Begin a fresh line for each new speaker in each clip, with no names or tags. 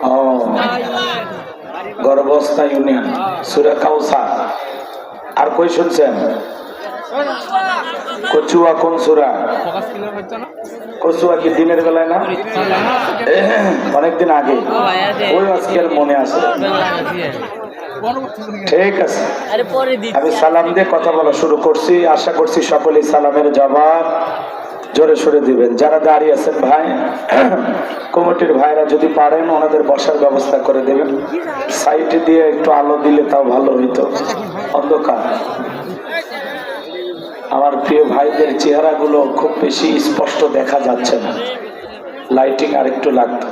ও গর্বস্তা union সূরা কাউসার। আর কই শুনছেন? কচুয়া কোন সূরা? কচুয়া কি দিনের বেলায় না? অনেকদিন আগে। ওই আজকের মনে আছে। ঠিক আছে, আমি সালাম দিয়ে কথা বলা শুরু করছি। আশা করছি সকলেই সালামের জবাব জোরে সরে দিবেন। যারা দাঁড়িয়ে আছেন ভাই, কমিটির ভাইরা যদি পারেন ওনাদের বসার ব্যবস্থা করে দেবেন। সাইডে দিয়ে একটু আলো দিলে তাও ভালো হইতো, অন্ধকার। আমার প্রিয় ভাইদের চেহারাগুলো খুব বেশি স্পষ্ট দেখা যাচ্ছে না, লাইটিং আর একটু লাগতো।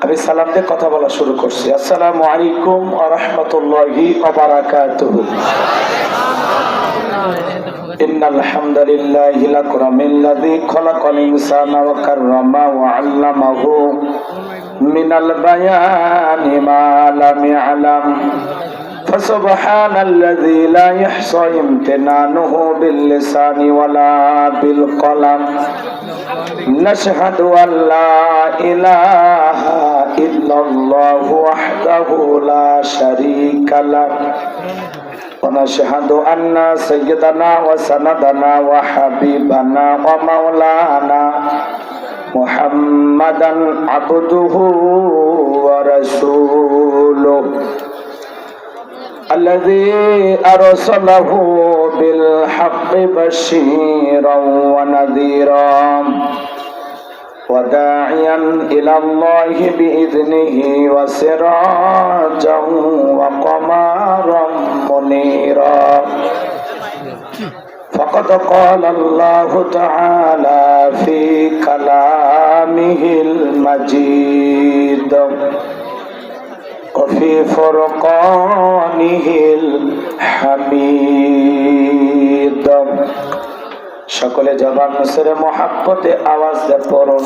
আমি সালাম দিয়ে কথা বলা শুরু করছি। আসসালামু আলাইকুম ওয়া রাহমাতুল্লাহি ওয়া বারাকাতুহু। ইন্নাল হামদালিল্লাহিল আকরামিল্লাযী খালাকাল ইনসানা ওয়া কাররামা ওয়া 'আল্লামাহু মিনাল বায়ানি মা লাম ইয়ালাম। فسبحان الذي لا يحصى امتنانه باللسان ولا بالقلم. نشهد أن لا إله إلا الله وحده لا شريك له ونشهد أن سيدنا وسندنا وحبيبنا ومولانا محمدا عبده ورسوله الذي أرسله بالحق بشيرا ونذيرا وداعيا إلى الله بإذنه وسراجا وقمرا منيرا. فقد قال الله تعالى في كلامه المجيد وفي فرقانه الحميد. সকলে জবান মুসরে মোহাব্বতে আওয়াজ দিয়ে পড়ুন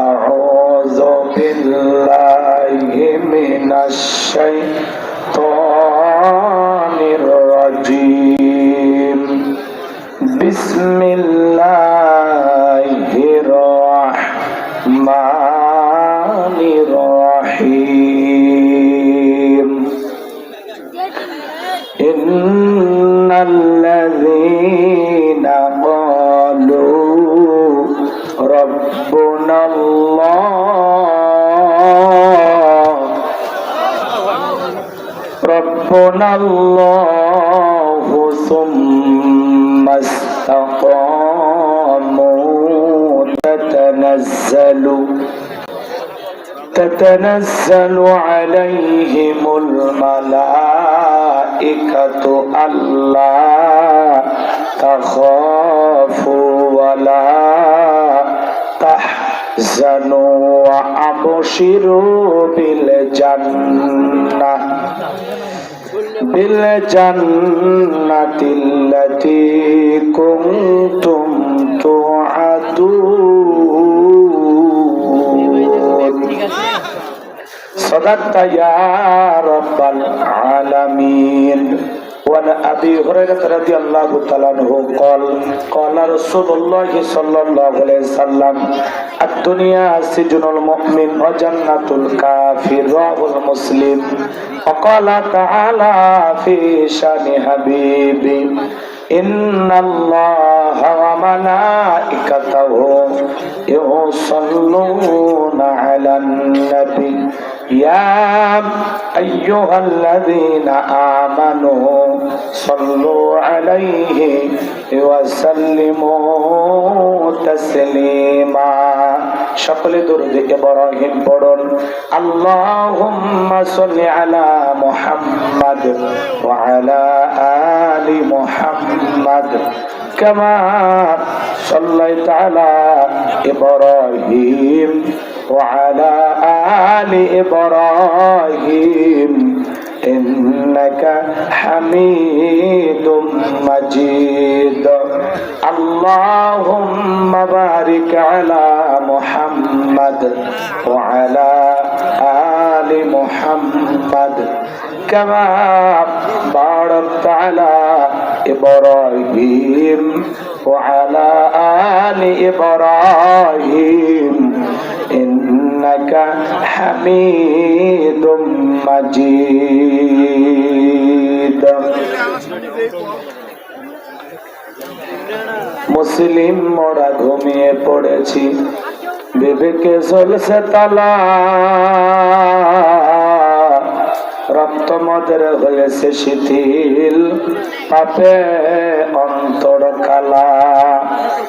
আউযু বিল্লাহি মিনাশ শাইতানির রাজীম. বিসমিল্লাহির রাহমানির রাহিম. ইন্নাল্লাযীনা ক্বালু রাব্বুনাল্লাহু সুম্মা ইসতাকামু تتنزل عليهم الملائكة ألا تخافوا ولا تحزنوا وأبشروا بالجنة التي كنتم توعدون. صدقت يا رب العالمين. وعن أبي هريرة رضي الله تعالى عنه قال قال رسول الله صلى الله عليه وسلم الدنيا سجن المؤمن وجنة الكافر. رواه مسلم. وقال تعالى في شأن حبيبي إن الله وملائكته يصلون على النبي يا أيها الذين آمنوا صلوا عليه وسلموا تسليما. সকলে দরুদ ইব্রাহিম পড়ুন. আল্লাহুম্মা সাল্লি আলা মুহাম্মাদ ওয়া আলা আলি মুহাম্মাদ কামা সাল্লাইতা আলা ইব্রাহিম ওয়া আলা আলি ইব্রাহিম ইন্নাকা হামিদুম মাজিদ. আল্লাহুম্মা বারিক আলা মুহাম্মাদ ওয়া আলা আলি মুহাম্মাদ কামা বারাকতা আলা ইব্রাহিম ওয়া আলা আলি ইব্রাহিম ইন্নাকা হামিদুম মাজিদ। মুসলিম মোরা ঘুমিয়ে পড়েছি, বিবেকে জ্বলছে তালা, রক্ত মদের হয়েছে শিথিল, পাপে অন্তর কালা।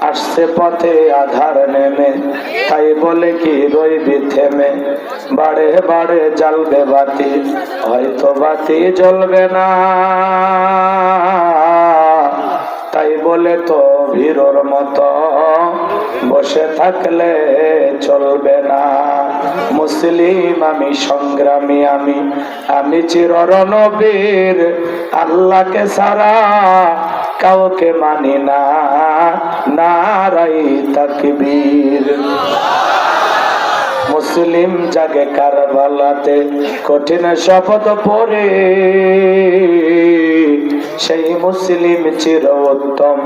আসছে পথে আধার নেমে, তাই বলে কি রইবি থেমে, বাড়ে বাড়ে জ্বলবে বাতি, হয়তো বাতি জ্বলবে না, তাই বলে তো ভিড়র মতো বসে থাকলে চলবে না। মুসলিম আমি, সংগ্রামী আমি, আমি চিররণবীর, আল্লাহকে ছাড়া কাউকে মানি না, নারাই তাকবীর। মুসলিম জাগে কারবালাতে কঠিন শপথ পরে, সেই মুসলিম চির উত্তম,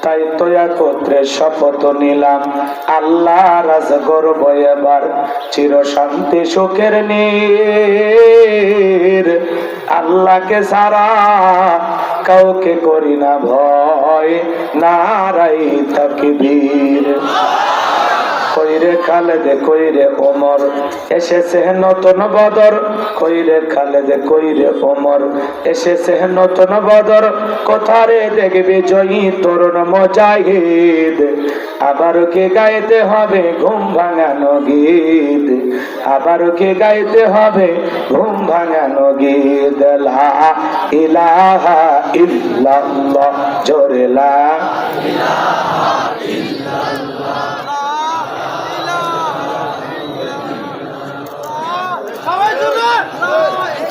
তাই তো একত্রে শপথ নিলাম, আল্লাহ রাজ গর্ব এবার চির শান্তি সুখের নীর। আল্লাহকে ছাড়া কাউকে করি না ভয়, নারাই তাকবীর। কইরে খালেদে কইরে ওমর, এসেছে নতুন বদর, কইরে খালেদে কইরে ওমর, এসেছে নতুন বদর, কোথারে দেখবি জয়ী তরুণ মুজাহিদ। আবার কে গাইতে হবে ঘুম ভাঙানো গীত, আবার কে গাইতে হবে ঘুম ভাঙানো গীত। লা ইলাহা ইল্লাল্লাহ, জোরে লা ইলাহা ইল্লাল্লাহ।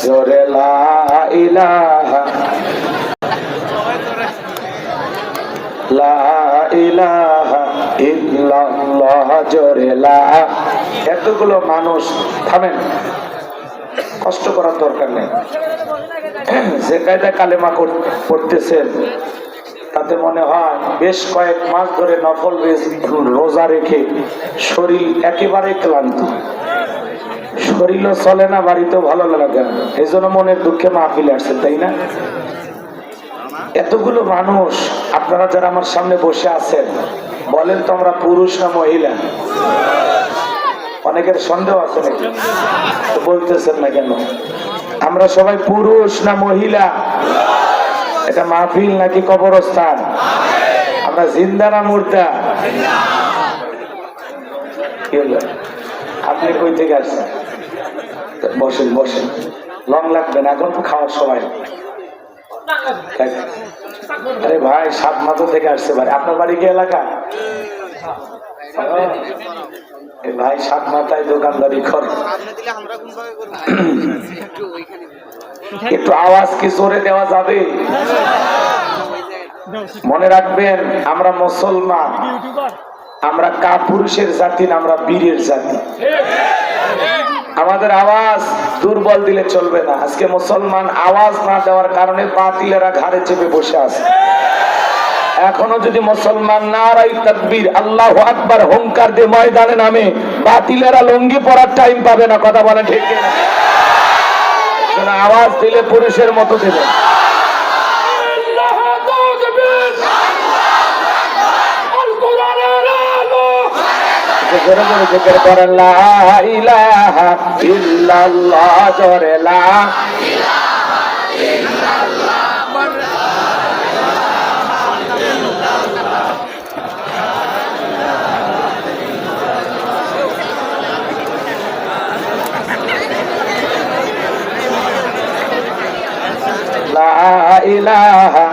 জোরে লা ইলাহা, লা ইলাহা ইল্লাল্লাহ, জোরে লা। এতগুলো মানুষ থামেন, কষ্ট করার দরকার নেই। যে কায়দা কালেমা পড়তেছেন, তাতে মনে হয় বেশ কয়েক মাস ধরে নফল রোজা রেখে শরীর একেবারে ক্লান্ত, শরীরও চলে না, বাড়িতেও ভালো লাগে না, এই জন্য মনের দুঃখে মাহফিলে আসছেন, তাই না? এতগুলো মানুষ আপনারা যারা আমার সামনে বসে আছেন, বলেন তো আমরা পুরুষ না মহিলা? অনেকের সন্দেহ আছে নাকি? তো বলতেছেন না কেন? আমরা সবাই পুরুষ না মহিলা? এটা মাহফিল নাকি কবরস্থান? আমরা জিন্দা না মুর্দা? আপনি কই থেকে আসছেন? বসেন বসেন, লং লাগবে না, এখন তো খাওয়ার সময়। আরে ভাই, 7 মাথা থেকে আসছে ভাই। আপনার বাড়ি কি এলাকা? ভাই 7 মাথায় দোকানদারি করে, একটু আওয়াজ কি জোরে দেওয়া যাবে? মনে রাখবেন, আমরা মুসলমান, আমরা কাপুরুষের জাতি না, আমরা বীরের জাতি। আমাদের আওয়াজ দুর্বল দিলে চলবে না। আজকে মুসলমান আওয়াজ না দেওয়ার কারণে বাতিলেরা ঘাড়ে চেপে বসে আছে। এখনো যদি মুসলমান নারাই তাকবীর আল্লাহু আকবার হুঙ্কার দিয়ে ময়দানে নামে, বাতিলেরা লুঙ্গি পরার টাইম পাবে না। কথা বলে ঠিক না? আওয়াজ দিলে পুরুষের মতো দেবে। জোরে জোরে জিকির করেন, লা ইলাহা ইল্লাল্লাহ, জোরে লা ইলাহা ইল্লাল্লাহ। লা ইলাহা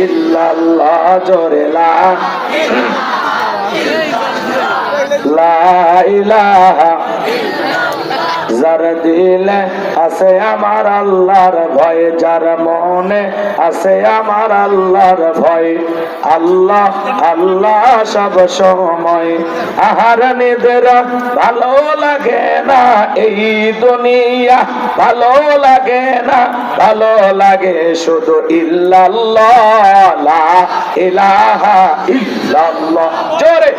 ইল্লাল্লাহ, জোরে লা ইলাহা। যার দিলে আছে আমার আল্লাহর ভয়, যার মনে আছে আমার আল্লাহর ভয়, আল্লাহ আল্লাহ সব সময়। আহার নিদের ভালো লাগে না এই দুনিয়া, ভালো লাগে না, ভালো লাগে শুধু ইল্লাল্লাহ, লা ইলাহা ইল্লাল্লাহ, জোরে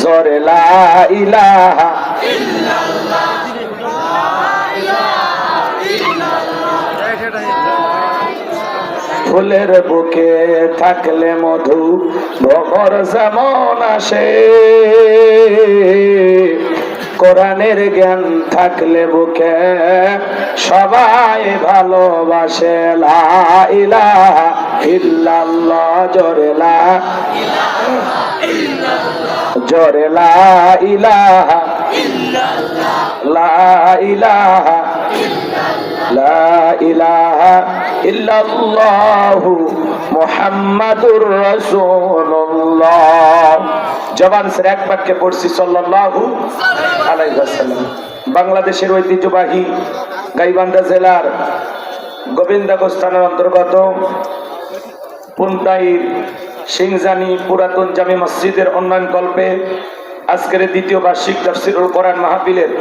জোরে লা ইলাহা ফুলের বুকে থাকলে মধু ভ্রমর যেমন আসে, কোরআনের জ্ঞান থাকলে বুকে সবাই ভালোবাসে। লা ইলাহা ইল্লাল্লাহ জোরে লা জোরে লা ইলাহা লা ইলাহা লা ইলাহা ইল্লাল্লাহু মুহাম্মাদুর রাসূলুল্লাহ। জবান ছেড়ে এক বাক্যে পড়ছি সাল্লাল্লাহু আলাইহি ওয়াসাল্লাম। বাংলাদেশের ঐতিহ্যবাহী গাইবান্ধা জেলার গোবিন্দগঞ্জ থানার অন্তর্গত পুনতাইর সিংজানি পুরাতন জামি মসজিদের উন্নয়ন কল্পে আজকের দ্বিতীয় বার্ষিক তাফসীরুল কোরআন মাহফিলের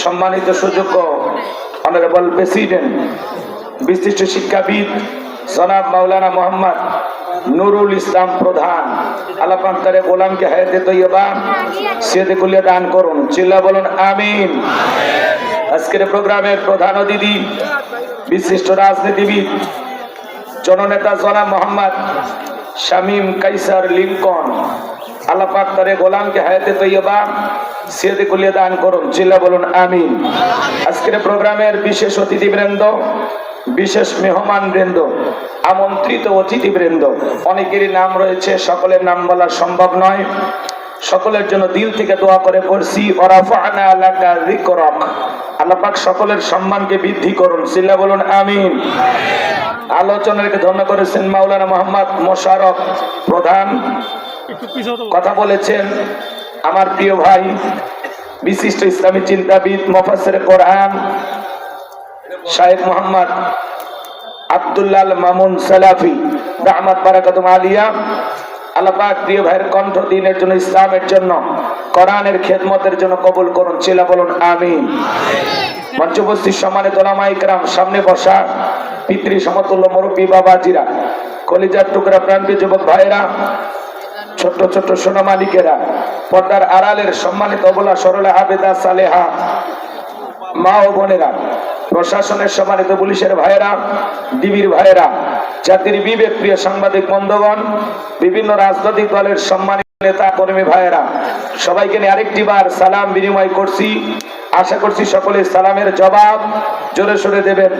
সম্মানিত সুযোগ্য অনারেবল প্রেসিডেন্ট বিশিষ্ট শিক্ষাবিদ জনাব মাওলানা মোহাম্মদ নুরুল ইসলাম প্রধান, আল্লাহ পাক তার গোলামকে হায়াতে তৈয়বা সিয়াতে কুলিয়া দান করুন। চিল্লা বলুন আমিন। আজকের প্রোগ্রামের প্রধান অতিথি বিশিষ্ট রাজনীতিবিদ জননেতা জনাব মোহাম্মদ শামীম কাইসার লিঙ্কন, আল্লাহ পাক তার গোলামকে হায়াতে তৈয়বা সিয়াতে কুলিয়া দান করুন। চিল্লা বলুন আমিন। আজকের প্রোগ্রামের বিশেষ অতিথিবৃন্দ, বিশেষ মেহমান বৃন্দ, আমন্ত্রিত অতিথিবৃন্দ, অনেকেরই নাম রয়েছে, সকলের নাম বলা সম্ভব নয়। সকলের জন্য দিল থেকে দোয়া করে পড়ছি ওয়ারাফা'না লাকা যিকরাক, আল্লাহ পাক সকলের সম্মানকে বৃদ্ধি করুন। চিল্লা বলুন আমিন। আলোচনাকে ধন্য করেছেন মাওলানা মোহাম্মদ মোশাররফ প্রধান, কথা বলেছেন আমার প্রিয় ভাই বিশিষ্ট ইসলামী চিন্তাবিদ মুফাসসির কোরআন শাইখ মোহাম্মদ আব্দুল্লাহ মামুন সালাফি দামাত বারাকাতুহু আলিয়া। আল্লাহ পাক প্রিয় ভাইয়ের কণ্ঠ দ্বীনের জন্য, ইসলামের জন্য, কোরআনের খেদমতের জন্য কবুল করুন। চিল্লা বলুন আমিন। মঞ্চ উপস্থিত সম্মানিত উলামায়ে কেরাম, সামনে বসা পিতৃ সমতুল্য মুরব্বী বাবাজিরা, কলিজার টুকরা প্রাণপ্রিয় যুবক ভাইয়েরা, ছোট্ট ছোট্ট সোনামানিকেরা, পর্দার আড়ালের সম্মানিত অবলা সরলা আবেদা সালেহা মা ও বোনেরা, প্রশাসনের সম্মানিত পুলিশের ভাইয়েরা, ডিবির ভাইয়েরা, জাতির বিবেক প্রিয় সাংবাদিক বন্ধুগণ, বিভিন্ন রাজনৈতিক দলের সম্মানিত নেতা কর্মী ভাইয়েরা, সবাইকে নিয়ে আরেকটি বার সালাম বিনিময় করছি। আশা করছি সকলে সালামের জবাব জোরে সোরে দেবেন।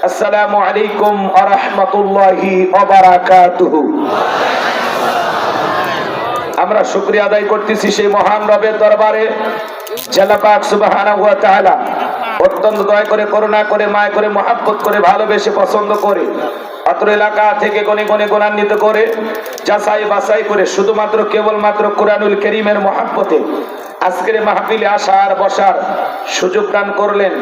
আসসালামু আলাইকুম ওয়া রাহমাতুল্লাহি ওয়া বারাকাতুহু। আমরা শুকরিয়া আদায় করতেছি সেই মহান রবের দরবারে, আল্লাহ পাক সুবহানাহু ওয়া তাআলা অত্যন্ত দয়া করে, করুণা করে, মায়া করে, মহব্বত করে, ভালোবেসে, পছন্দ করে অত্র এলাকা থেকে গণে গণে গুণান্বিত করে, যাচাই বাছাই করে শুধুমাত্র কেবলমাত্র কোরআনুল কারীমের মহব্বতে আজকের মাহফিলে আসার বসার সুযোগ দান করলেন।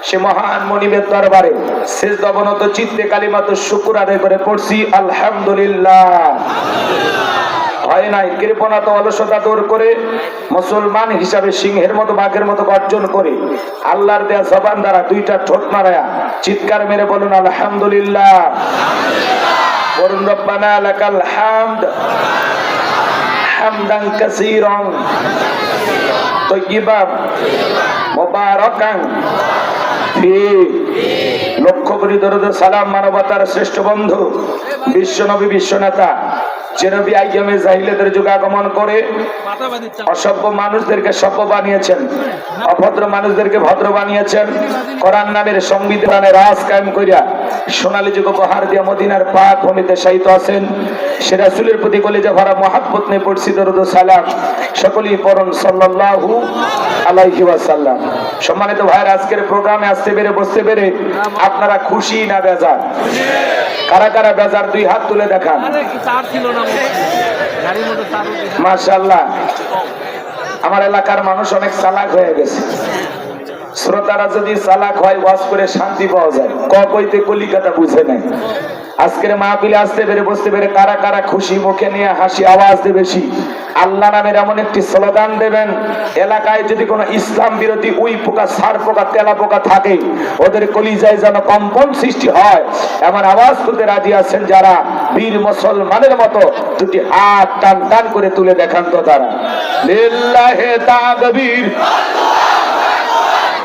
সে মহান মনিবের দরবারে সিজদা অবনত চিত্তে কালিমাত শুকর আদায় করে পড়ছি আলহামদুলিল্লাহ। হয় নাই কৃপণতা অলসতা দূর করে মুসলমান হিসাবে সিংহের মতো বাঘের মতো গর্জন করে আল্লাহর দেয়া জবান দ্বারা দুইটা ঠোঁট মারায়া চিৎকার মেরে বলুন আলহামদুলিল্লাহ। বলুন রব্বানা লাকাল হামদ হামদান কাসীরান তাইয়িবান মুবারাকান ফি। লক্ষ কোটি দরুদ সালাম মানবতার শ্রেষ্ঠ বন্ধু বিশ্ব নবী, বিশ্ব নেতা, যে নবী আইয়ামে জাহিলিয়াতের যুগে আগমন করে অসভ্য মানুষদেরকে সভ্য বানিয়েছেন, অভদ্র মানুষদেরকে ভদ্র বানিয়েছেন, কোরআন নামের সংবিধানে রাজ কায়েম করিয়া সোনালী যুগ উপহার দিয়া মদিনার পাক ভূমিতে শায়িত আছেন। সে রাসূলের প্রতি কলিজা ভরা মহব্বত নিয়ে পড়ছি দরুদ ও সালাম। সকলেই পড়ুন সাল্লাল্লাহু আলাইহি ওয়াসাল্লাম। সম্মানিত ভাইয়ের, আজকের প্রোগ্রামে আসতে পেরে, বসতে পেরে আপনারা খুশি না বেজার? কারা কারা বেজার দুই হাত তুলে দেখান। মাশাআল্লাহ, আমার এলাকার মানুষ অনেক চালাক হয়ে গেছে। শ্রোতারা যদি চালাক হয়, ওয়াজ করে শান্তি পাওয়া যায়। কইতে কলিকাতা বুঝে নাই। আজকের মাহফিলে আসতে পেরে, বসতে পেরে কারা কারা খুশি, মুখে নিয়ে হাসি, আওয়াজ দিয়ে বেশি আল্লাহ নামের এমন একটি স্লোগান দেবেন, এলাকায় যদি কোনো ইসলাম বিরোধী উই পোকা, সার পোকা, তেলা পোকা থাকে, ওদের কলিজায় যেন কম্পন সৃষ্টি হয়, এমন আওয়াজ তুলতে রাজি আছেন যারা বীর মুসলমানের মতো দুটি হাত টান টান করে তুলে দেখান তো তারা। লিল্লাহে তাকবীর,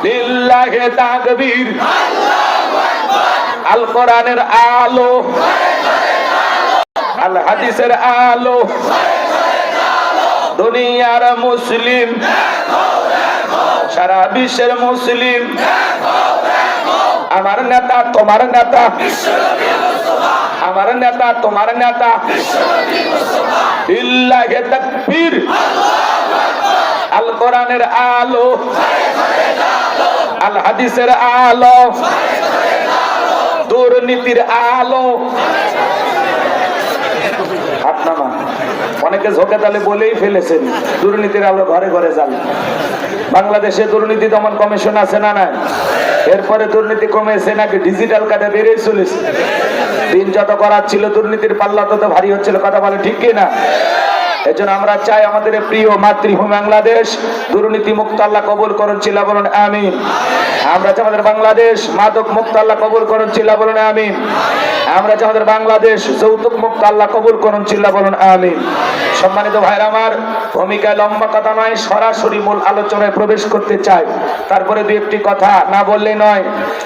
লিল্লাহে তাকবীর। আল কোরআনের আলো, আল হাদিসের আলো, দুনিয়ার মুসলিম, সারা বিশ্বের মুসলিম, আমার নেতা তোমার নেতা, আমার নেতা তোমার নেতা। লিল্লাহে তাকবীর। আল কোরআনের আলো, আল হাদিসের আলো, দুর্নীতির আলো। আপনারা অনেকে ঝোঁকে তালে বলেই ফেলেছেন দুর্নীতির আলো ঘরে ঘরে জ্বালে। বাংলাদেশে দুর্নীতি দমন কমিশন আছে না নাই? এরপরে দুর্নীতি কমেছে নাকি ডিজিটাল কার্ডে বেড়েই চলেছে? দিন যত করার ছিল দুর্নীতির পাল্লা তত ভারী হচ্ছিল। কথা বলে ঠিক কিনা? এজন্য আমরা চাই আমাদের প্রিয় মাতৃভূমি বাংলাদেশ দুর্নীতি মুক্ত আল্লাহ কবুল করুন, চিল্লা বলুন আমিন। আমরা চাই আমাদের বাংলাদেশ মাদক মুক্ত আল্লাহ কবুল করুন, চিল্লা বলুন আমিন। আমরা চাই আমাদের বাংলাদেশ যৌতুক মুক্ত আল্লাহ কবুল করুন, চিল্লা বলুন আমিন। সম্মানিত ভাইরা আমার, ভূমিকায় লম্বা কথা নয়, সরাসরি মূল আলোচনায় প্রবেশ করতে চাই। তারপরে দুই একটি কথা না বললেই নয়।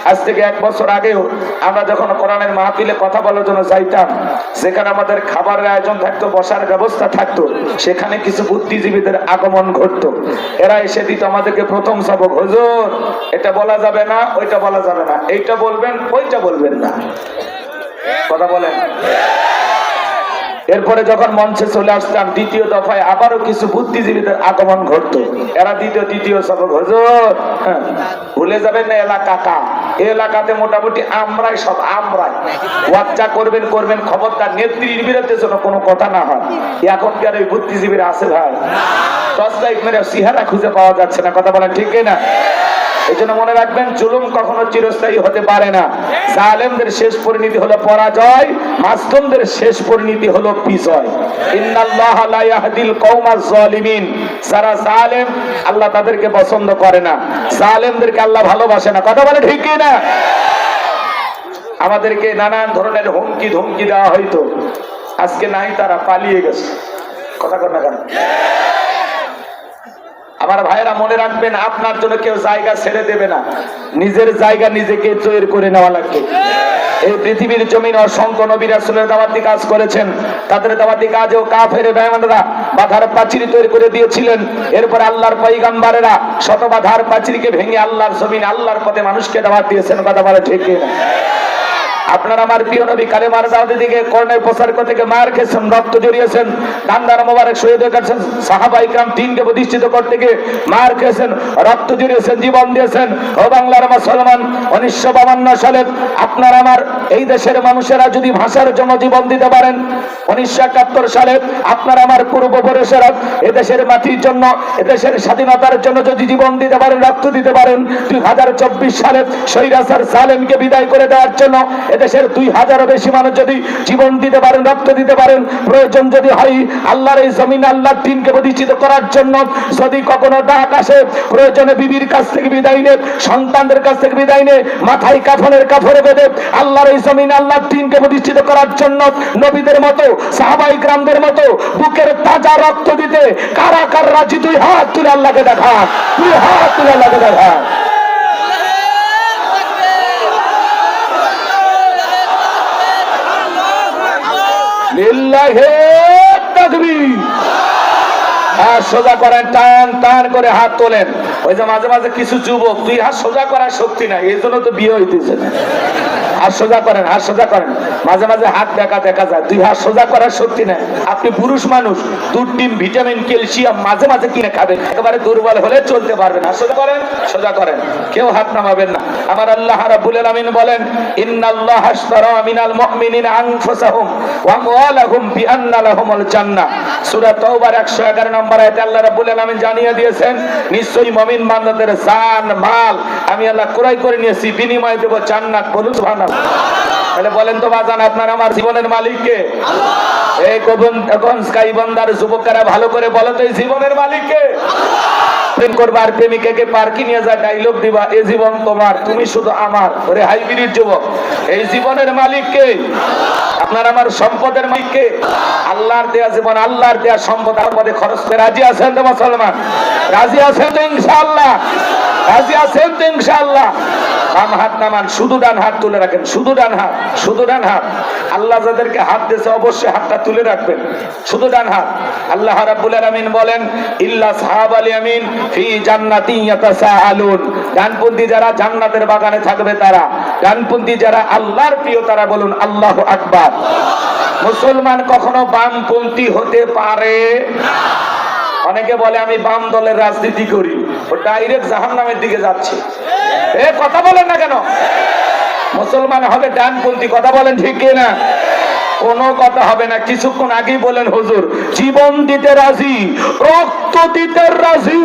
আজ থেকে 1 বছর আগেও আমরা যখন কোরআনের মাহফিলে কথা বলার জন্য যাইতাম, সেখানে আমাদের খাবারের আয়োজন থাকতো, বসার ব্যবস্থা থাকতো, সেখানে কিছু বুদ্ধিজীবীদের আগমন ঘটতো। এরা এসে দিত আমাদেরকে প্রথম সবক, হুজুর এটা বলা যাবে না, ওইটা বলা যাবে না, এইটা বলবেন, ওইটা বলবেন না। কথা বলেন। এরপরে যখন মঞ্চে চলে আসতাম দ্বিতীয় দফায় আবারও কিছু বুদ্ধিজীবীদের আগমন ঘটতো। এরা তৃতীয় সবক, হুজুর ভুলে যাবেন না এলাকা কা, এই এলাকাতে মোটামুটি আমরাই সব, আমরাই ওয়াচ্চা করবেন করবেন, খবরদার নেত্রীর বিরুদ্ধে যেন কোনো কথা না হয়। এখন কি আর ওই বুদ্ধিজীবীরা আছে ভাই? টর্চ লাইট মেরে চেহারা খুঁজে পাওয়া যাচ্ছে না। কথা বলেন ঠিক না? এই জন্য মনে রাখবেন, জুলুম কখনো চিরস্থায়ী হতে পারে না। জালেমদের শেষ পরিণতি হলো পরাজয়, মাসলুমদের শেষ পরিণতি হলো বিজয়। ইন্নাল্লাহা লা ইয়াহদিল কওমাজ জালিমিন। যারা জালেম আল্লাহ তাদেরকে পছন্দ করে না, জালেমদেরকে আল্লাহ ভালোবাসে না। কথা বলে ঠিক কি না? আমাদেরকে নানান ধরনের হুমকি ধমকি দেওয়া হইতো, আজকে নাই, তারা পালিয়ে গেছে। কথা কর না কেন? আমার ভাইয়েরা মনে রাখবেন, আপনার জন্য কেউ জায়গা ছেড়ে দেবে না, নিজের জায়গা নিজেকে তৈরি করে নেওয়া লাগবে। এই পৃথিবীর জমিন অসংখ্য নবী রাসূলের দাওয়াতি কাজ করেছেন, তাদের দাওয়াতি কাজেও কাফের বেঈমানরা বাধার প্রাচীর তৈরি করে দিয়েছিলেন। এরপর আল্লাহর পয়গম্বরেরা শত বাধার প্রাচীরকে ভেঙে আল্লাহর জমিন, আল্লাহর পথে মানুষকে দাওয়াত দিয়েছেন। কথা বলে ঠিক কিনা? আপনারা আমার প্রিয় নবী কালেমার দাওয়াতের দিকে কর্ণের প্রচার করতে গিয়ে মার খেয়েছেন, রক্ত জড়িয়েছেন, ডান্ডার মোবারক শহীদ হয়ে গেছেন। সাহাবায়ে কিরাম দ্বীনকে প্রতিষ্ঠিত করতে গিয়ে মার খেয়েছেন, রক্ত জড়িয়েছেন, জীবন দিয়েছেন। ও বাংলার মুসলমান, 1952 সালে আপনার আমার এই দেশের মানুষেরা যদি ভাষার জন্য জীবন দিতে পারেন, 1971 সালে আপনার আমার পূর্বপুরুষেরা এদেশের মাটির জন্য, এদেশের স্বাধীনতার জন্য যদি জীবন দিতে পারেন, রক্ত দিতে পারেন, 2024 সালে স্বৈরাচার জালেমকে বিদায় করে দেওয়ার জন্য দেশের 2000-এরও বেশি মানুষ যদি জীবন দিতে পারেন, রক্ত দিতে পারেন, প্রয়োজন যদি হয় আল্লাহর এই জমিন, আল্লাহর দ্বীনকে প্রতিষ্ঠিত করার জন্য যদি কখনো ডাক আসে, প্রয়োজনে বিবির কাছ থেকে বিদায় নে, সন্তানদের কাছ থেকে বিদায় নে, মাথায় কাফনের কাপড়ে বেঁধে আল্লাহর এই জমিন, আল্লাহর দ্বীনকে প্রতিষ্ঠিত করার জন্য নবীদের মতো, সাহাবায়ে কিরামদের মতো বুকের তাজা রক্ত দিতে কারা কারা রাজি? তুই হাত তুলে আল্লাহকে দেখা, তুই হাত তুলে আল্লাহকে দেখা। লিল্লাহে তাকবীর। হাত সোজা করেন, টান টান করে হাত তোলেন। ওই যে মাঝে মাঝে কিছু যুবক, তুই হাত সোজা করার শক্তি নাই, এই জন্য তো বিয়ে হইতেছে না। হাত সোজা করেন, হাত সোজা করেন। মাঝে মাঝে হাত দেখা যায়, তুই হাত সোজা করার শক্তি নাই। আপনি পুরুষ মানুষ, দুধ, ডিম, ভিটামিন, ক্যালসিয়াম মাঝে মাঝে কিনে খাবেন, একেবারে দুর্বল হলে চলতে পারবেন। হাত সোজা করেন, সোজা করেন, কেউ হাত নামাবেন না। আমার আল্লাহ রাব্বুল আলামিন বলেন, ইন্নাল্লাহা আশতারা মিনাল মুমিনিনা আনফুসাহুম ওয়া আমওয়ালাহুম বিআন্না লাহুমুল জান্নাহ। সূরা তাওবার 111 নম্বর আয়াতে আল্লাহ রাব্বুল আলামিন জানিয়ে দিয়েছেন, নিশ্চয়ই মুমিন বান্দাদের জান মাল আমি আল্লাহ ক্রয় করে নিয়েছি, বিনিময়ে দেব জান্নাত। বলুন সুবহানাল্লাহ। তাহলে বলেন তো বাজান, আপনার আমার জীবনের মালিক কে? আল্লাহ। এই এখন স্কাই বান্দার যুবকেরা ভালো করে বলো তো, এই জীবনের মালিক কে? দিন করবা আর প্রেমিকাকে পার্কে নিয়ে যা ডায়লগ দিবা, এ জীবন তোমার, তুমি শুধু আমার। ওরে হাইব্রিড যুবক, এই জীবনের মালিক কে? আপনার আমার সম্পদের মালিক কে? আল্লাহর দেয়া জীবন, আল্লাহর দেয়া সম্পদ আমাদের খরচ করে রাজি আছেন তো মুসলমান? রাজি আছেন তো ইনশাআল্লাহ? রাজি আছেন তো ইনশাআল্লাহ? বাম হাত নামান, শুধু ডান হাত তুলে রাখেন, শুধু ডান হাত, শুধু ডান হাত। আল্লাহ যাদেরকে হাত দিয়েছে অবশ্যই হাতটা তুলে রাখবেন, শুধু ডান হাত। আল্লাহ রাব্বুল আলামিন বলেন, ইল্লা সাহাবাল ইয়ামিন ফি জান্নাতি ইয়াতাসাআলুন। ডানপন্থী যারা জান্নাতের বাগানে থাকবে তারা, ডানপন্থী যারা আল্লাহর প্রিয় তারা বলুন আল্লাহু আকবার। মুসলমান কখনো বামপন্থী হতে পারে না। অনেকে বলে আমি বাম দলের রাজনীতি করি, ও ডাইরেক্ট জাহান্নামের দিকে যাচ্ছে। এ কথা বলেন না কেন? মুসলমান হবে ডানপন্থী, কথা বলেন ঠিক কিনা? কোনো কথা হবে না। কিছুক্ষণ আগেই বলেন হুজুর জীবন দিতে রাজি, রক্ত দিতে রাজি।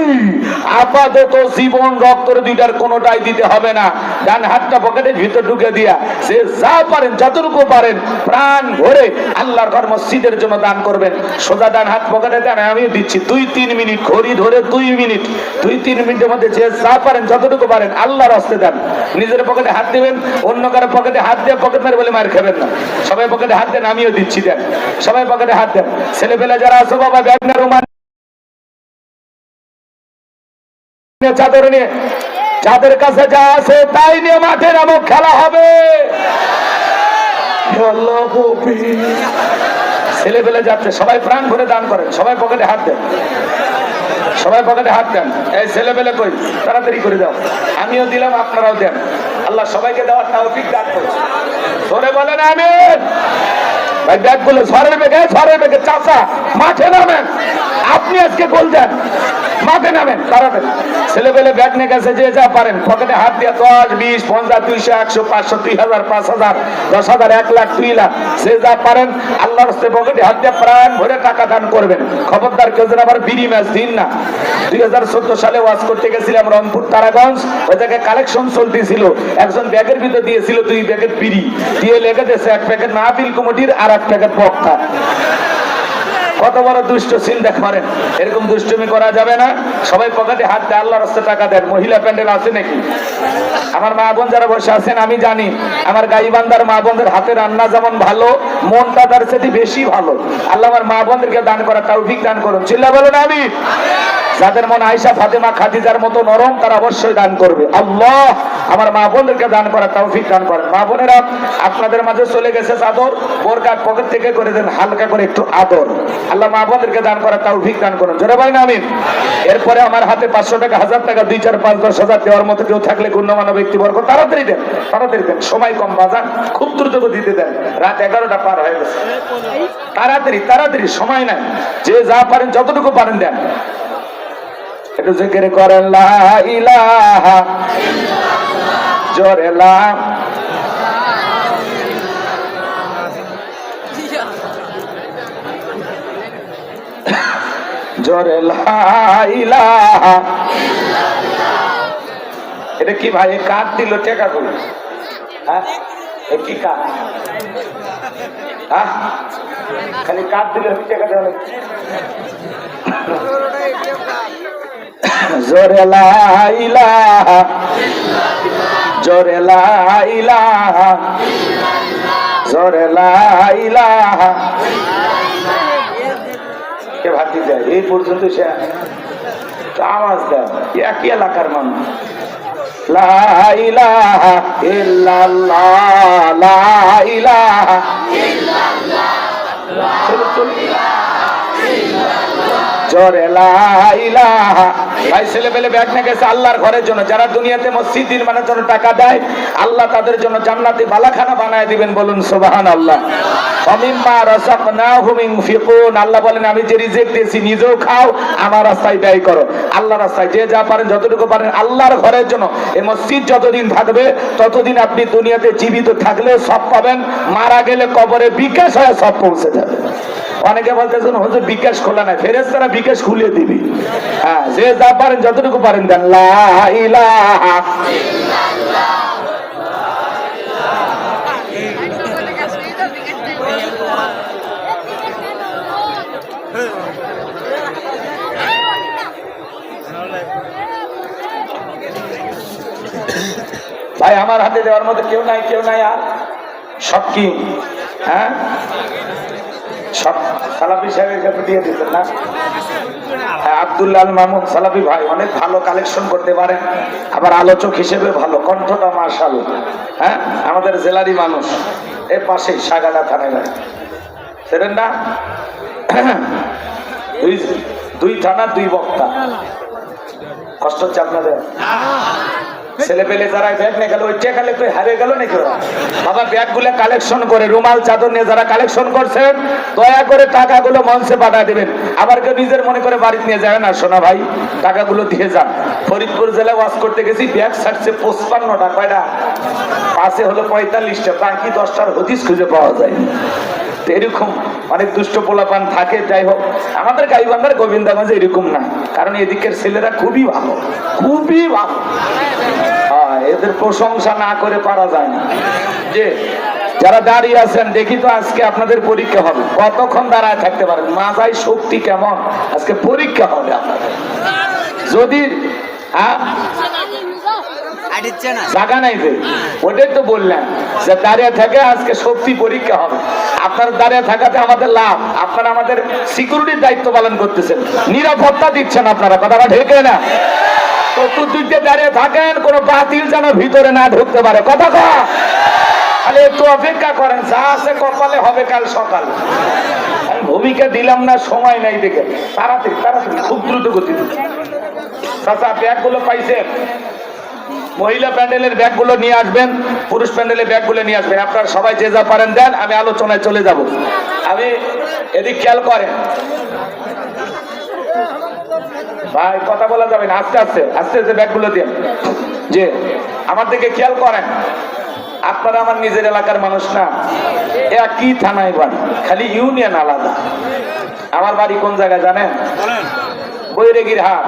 আপাতত জীবন রক্তের দুইটার কোনোটাই দিতে হবে না। ডান হাতটা পকেটের ভিতর ঢুকে দিয়া সে যা পারেন যতটুকু পারেন প্রাণ ভরে আল্লাহর ঘর মসজিদের জন্য দান করবেন। সোজা ডান হাত পকেটে দেন, আমিও দিচ্ছি 2-3 মিনিট, ঘড়ি ধরে 2 মিনিট, 2-3 মিনিটের মধ্যে যে যা পারেন যতটুকু পারেন আল্লাহর রাস্তায় দেন। নিজের পকেটে হাত দিবেন, অন্য কারো পকেটে হাত দিয়ে পকেট মারে বলে মার খাবেন না। সবাই পকেটে হাত দেন, আমিও দিচ্ছি, দেন সবাই পকেটে হাত দেন। ছেলেপেলে যারা আছো বাবা ব্যাগ না রুমাল চাদর নিয়ে, যাদের কাছে যা আছে তাই নিয়ে মাঠে নামক, খেলা হবে। ছেলেপেলে যাচ্ছে, সবাই প্রাণ ভরে দান করেন, সবাই পকেটে হাত দেন, সবাই পকেটে হাত দেন। এই ছেলেপেলে কই, তাড়াতাড়ি করে দাও। আমিও দিলাম, আপনারাও দেন। আল্লাহ সবাইকে দেওয়ার তৌফিক দান করুন। ধরে বলেন আমিন। ভাই ব্যাগগুলো সরের বেগে, সরের বেগে। চাচা মাঠে নামেন, আপনি আজকে গোল দেন, মাঠে নামেন তাড়াতাড়ি। ছেলেপেলে ব্যাগ নিয়ে গেছে, যে যা পারেন পকেটে হাত দিয়ে 10, 20, 50, 200, 100, 500, 2000, 5000, 10,000, 1 লাখ, 2 লাখ, সে যা পারেন আল্লাহর রাস্তায় পকেটে হাত দিয়ে প্রাণ ভরে টাকা দান করবেন। খবরদার কেউ যেন আবার বিড়ি ম্যাচ দিন না। 2014 সালে ওয়াজ করতে গেছিলাম রংপুর তারাগঞ্জ, ওই জায়গায় কালেকশন চলতেছিল। একজন ব্যাগের ভিতর দিয়েছিল 2 প্যাকেট বিড়ি, দিয়ে লেগে দিয়েছে 1 প্যাকেট মাহফিল কমিটির আর 1 প্যাকেট বক্তা। কত বড় দুষ্ট চিন্তা করেন। এরকম দুষ্টুমি করা যাবে না। সবাই পকেটে হাত দিয়ে আল্লাহর রাস্তায় টাকা দেন। মহিলা প্যান্ডেল আছে নাকি? আমার মা বোন যারা বসে আছেন, আমি জানি আমার গাইবান্ধার মা বোনদের হাতে রান্না যেমন ভালো, মনটা তার সাথে বেশি ভালো। আল্লাহ আমার মা বোনদেরকে দান করা তৌফিক দান করুন। চিল্লা বলুন আমিন। যাদের মন আয়েশা ফাতেমা খাদিজার মতো নরম তারা অবশ্যই দান করবে। আল্লাহ আমার মা বোনদেরকে দান করা তৌফিক দান করেন। মা বোনেরা আপনাদের মাঝে চলে গেছে চাদর, বোরকার পকেট থেকে করে দেন হালকা করে একটু আদর। আল্লাহ মা বোনদেরকে দান করা তৌফিক দান করুন। জোরে বলেন আমিন। এরপরে আমার হাতে 500 টাকা, 1000 টাকা, 2, 4, 5, 10,000 দেওয়ার মতো কেউ থাকলে গণ্যমান্য ব্যক্তিবর্গ তাড়াতাড়ি দেন, তাড়াতাড়ি দেন। সময় কম বাজান, খুব দ্রুত দিতে দেন। রাত 11টা পার হয়ে গেছে। তাড়াতাড়ি তাড়াতাড়ি, সময় নাই। যে যা পারেন যতটুকু পারেন দেন। একটু জিকির করেন লা ইলাহা ইল্লাল্লাহ, জোরে লা, জোরে লা ইলাহা ইল্লাল্লাহ। এটা কি ভাই কাঠ দিল টেকা করে? হ্যাঁ এ কি কাঠ? হ্যাঁ খালি কাঠ দিলে টেকা দেওয়া লাগে। জোরে লা ইলাহা ইল্লাল্লাহ, জোরে লা ইলাহা ইল্লাল্লাহ, জোরে লা ইলাহা ইল্লাল্লাহ। কে ভাতি যায় এই পর্যন্ত সে আওয়াজ দেয়, একই এলাকার মানুষ। লা ইলাহা ইল্লাল্লাহ, লা ইলাহা ইল্লাল্লাহ, জোরে লা ইলাহা। ভাই ছেলেপেলে ব্যাগ নিয়ে গেছে আল্লাহর ঘরের জন্য। যারা দুনিয়াতে মসজিদ নির্মাণের জন্য টাকা দেয় আল্লাহ তাদের জন্য জান্নাতি বালাখানা বানায় দিবেন, বলুন সুবহানাল্লাহ। ওমিম্মা রাযাকনাহুম ইনফিকুন। আল্লাহ বলেন আমি যে রিজিক দিয়েছি নিজেও খাও, আমার রাস্তায় ব্যয় করো। আল্লাহর রাস্তায় যে যা পারেন যতটুকু পারেন আল্লাহর ঘরের জন্য। এই মসজিদ যতদিন থাকবে ততদিন আপনি দুনিয়াতে জীবিত থাকলে সব পাবেন, মারা গেলে কবরে বিকাশ হয়ে সব পৌঁছে যাবে। অনেকে বলতেছেন হুজুর বিকাশ খোলা নাই, ফেরেশতারা বিকাশ খুলে দিবি। হ্যাঁ যে যা পারেন যতটুকু পারেন দেন। লা ইলাহা ইল্লাল্লাহ, ভাই আমার হাতে দেওয়ার মতো কেউ নাই আর সব কি হ্যাঁ সব সালাফি সাহেবের কাছে দিয়ে দিতেন না? আব্দুল্লাহ আল মাহমুদ সালাফি ভাই অনেক ভালো কালেকশন করতে পারেন, আবার আলোচক হিসেবে ভালো, কণ্ঠটা মাশাআল্লাহ। হ্যাঁ আমাদের জেলারই মানুষ, এর পাশেই সাগাটা থানায় বাড়ি, সেরেন না? দুই থানা দুই বক্তা, কষ্ট হচ্ছে আপনাদের? ছেলে পেলে যারা ব্যাগ নিয়ে গেল, ওই টেকালে তুই হারিয়ে গেল নাকি ওরা? বাবা ব্যাগ গুলো কালেকশন করে, রুমাল চাদর নিয়ে যারা কালেকশন করছেন দয়া করে টাকাগুলো মঞ্চে পাঠিয়ে দেবেন। আবার কেউ নিজের মনে করে বাড়িতে নিয়ে যাবে না, শোনা ভাই টাকাগুলো দিয়ে যান। ফরিদপুর জেলায় ওয়াজ করতে গেছি, ব্যাগ ছাড়ছে 55টা, কয়টা? পাশে হলো 45টা, বাকি 10টার হদিস খুঁজে পাওয়া যায়। এরকম অনেক দুষ্ট পোলাপান থাকে। যাই হোক, আমাদের গাইবান্ধার গোবিন্দগঞ্জে এরকম না, কারণ এদিকের ছেলেরা খুবই ভালো, খুবই ভালো। এদের প্রশংসা না করে পারা যায় না। যে যারা দাঁড়িয়ে আছেন, দেখি তো আজকে আপনাদের পরীক্ষা হবে, কতক্ষণ দাঁড়ায় থাকতে পারেন, মাথায় শক্তি কেমন? আজকে পরীক্ষা হবে আপনাদের। যদি জায়গা নাই যে, ওটাই তো বললেন যে দাঁড়িয়ে থাকে আজকে শক্তি পরীক্ষা হবে। আপনার দাঁড়িয়ে থাকাতে আমাদের লাভ, আপনারা আমাদের সিকিউরিটির দায়িত্ব পালন করতেছেন, নিরাপত্তা দিচ্ছেন আপনারা, কথাটা ঢেকে না? চতুর্দিকে দাঁড়িয়ে থাকেন, কোনো বাতিল যেন ভিতরে না ঢুকতে পারে, কথা কয় খালি একটু অপেক্ষা করেন, যা আছে কপালে হবে কাল সকাল। আমি ভূমিকা দিলাম না, সময় নাই দেখে, তাড়াতাড়ি তাড়াতাড়ি খুব দ্রুত গতি। চাচা ব্যাগগুলো পাইছেন? মহিলা প্যান্ডেলের ব্যাগগুলো নিয়ে আসবেন, পুরুষ প্যান্ডেলের ব্যাগগুলো নিয়ে আসবেন। আপনারা সবাই যে যা পারেন দেন, আমি আলোচনায় চলে যাব। আমি এদিক খেয়াল করেন ভাই, কথা বলা যাবে না, আস্তে আস্তে আস্তে আস্তে ব্যাগগুলো দেন। যে আমার দিকে খেয়াল করেন, আপনারা আমার নিজের এলাকার মানুষ না, একই থানায় বাড়ি, খালি ইউনিয়ন আলাদা। আমার বাড়ি কোন জায়গায় জানেন? বৈরাগীর হাট,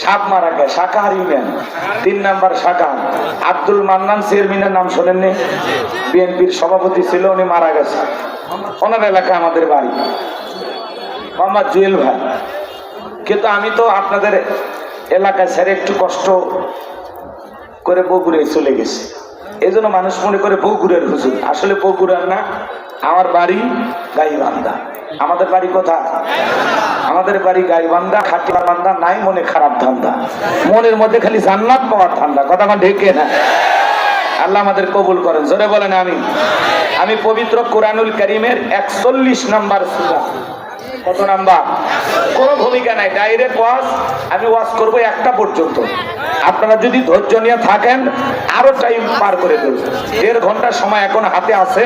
সাপমারাকে শাখাহার ইউনিয়ন, 3 নম্বর শাখা। আব্দুল মান্নান চেয়ারম্যানের নাম শোনেননি? বিএনপির সভাপতি ছিল, উনি মারা গেছে। ওনার এলাকা আমাদের বাড়ি, মোহাম্মদ জুয়েল ভাই। কিন্তু আমি তো আপনাদের এলাকায় ছেড়ে একটু কষ্ট করে বগুড়ায় চলে গেছি। এই জন্য মানুষ মনে করে বগুড়ার হুজুর, আসলে বগুড়ার না, আমার বাড়ি গাইবান্ধা। আমাদের বাড়ি কোথায়? আমাদের বাড়ি গাইবান্ধা, খাটিয়া বান্ধা নাই মনে খারাপ ধান্দা, মনের মধ্যে খালি জান্নাত পাওয়ার ধান্দা, কথা আমার ঢেকে না। আল্লাহ আমাদের কবুল করেন, জোরে বলেন আমি। আমি পবিত্র কোরআনুল কারীমের 41 নম্বর সূরা, কত নাম্বার? কোনো ভূমিকা নাই, ডাইরেক্ট ওয়াজ। আমি ওয়াজ করবো 1টা পর্যন্ত। আপনারা যদি ধৈর্য নিয়ে থাকেন আরো টাইম পার করে দেব, 1.5 ঘন্টা সময় এখন হাতে আছে।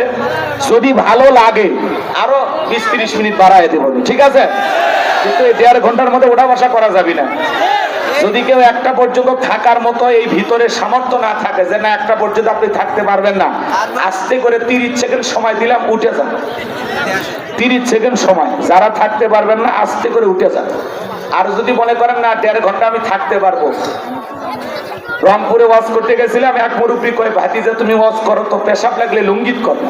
যদি ভালো লাগে আরো 20-30 মিনিট বাড়ায় দেব, ঠিক আছে? কিন্তু এই 1.5 ঘন্টার মধ্যে ওঠা বসা করা যাবে না। যদি কেউ 1টা পর্যন্ত থাকার মতো এই ভিতরে সামর্থ্য না থাকে, যে না 1টা পর্যন্ত আপনি থাকতে পারবেন না, আস্তে করে 30 সেকেন্ড সময় দিলাম, উঠে যান। 30 সেকেন্ড সময়, যারা থাকতে পারবেন না আস্তে করে উঠে যান। আর যদি মনে করেন না 1.5 ঘন্টা আমি থাকতে পারবো, রংপুরে ওয়াজ করতে গেছিলাম, এক মুরব্বী কয় ভাতিজা তুমি ওয়াজ করো তো, পেশাব লাগলে লুঙ্গিত করো।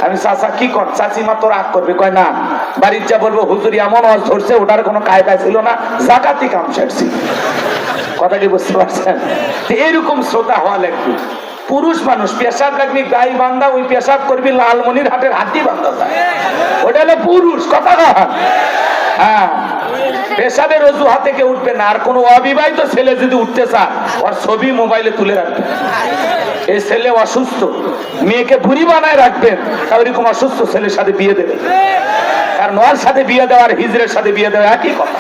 আমি চাচা কি কর, চাচিমা তো রাগ করবে, কয় না বাড়ির যা বলবো হুজুর এমন ওয়াজ ধরছে, ওটার কোনো কায়দা ছিল না, জাকাতি কাম সারছি। কথা কি বুঝতে পারছেন? এইরকম শ্রোতা হওয়া লাগবে। পুরুষ মানুষ পেশাব লাগবি গাইবান্ধা, ওই পেশাব করবি লালমনির হাটের হাতি বান্ধা যায়, ওটা হলো পুরুষ, কথা না? হ্যাঁ, পেশাবের অজুহাতে কেউ উঠবে না। আর কোন অবিবাহিত ছেলে যদি উঠতে চায়, ওর ছবি মোবাইলে তুলে রাখবে। এই ছেলে অসুস্থ, মেয়েকে বুড়ি বানায় রাখবেন, ওইরকম অসুস্থ ছেলের সাথে বিয়ে দেবে। কারণ ওর সাথে বিয়ে দেওয়ার হিজড়ের সাথে বিয়ে দেওয়া একই কথা,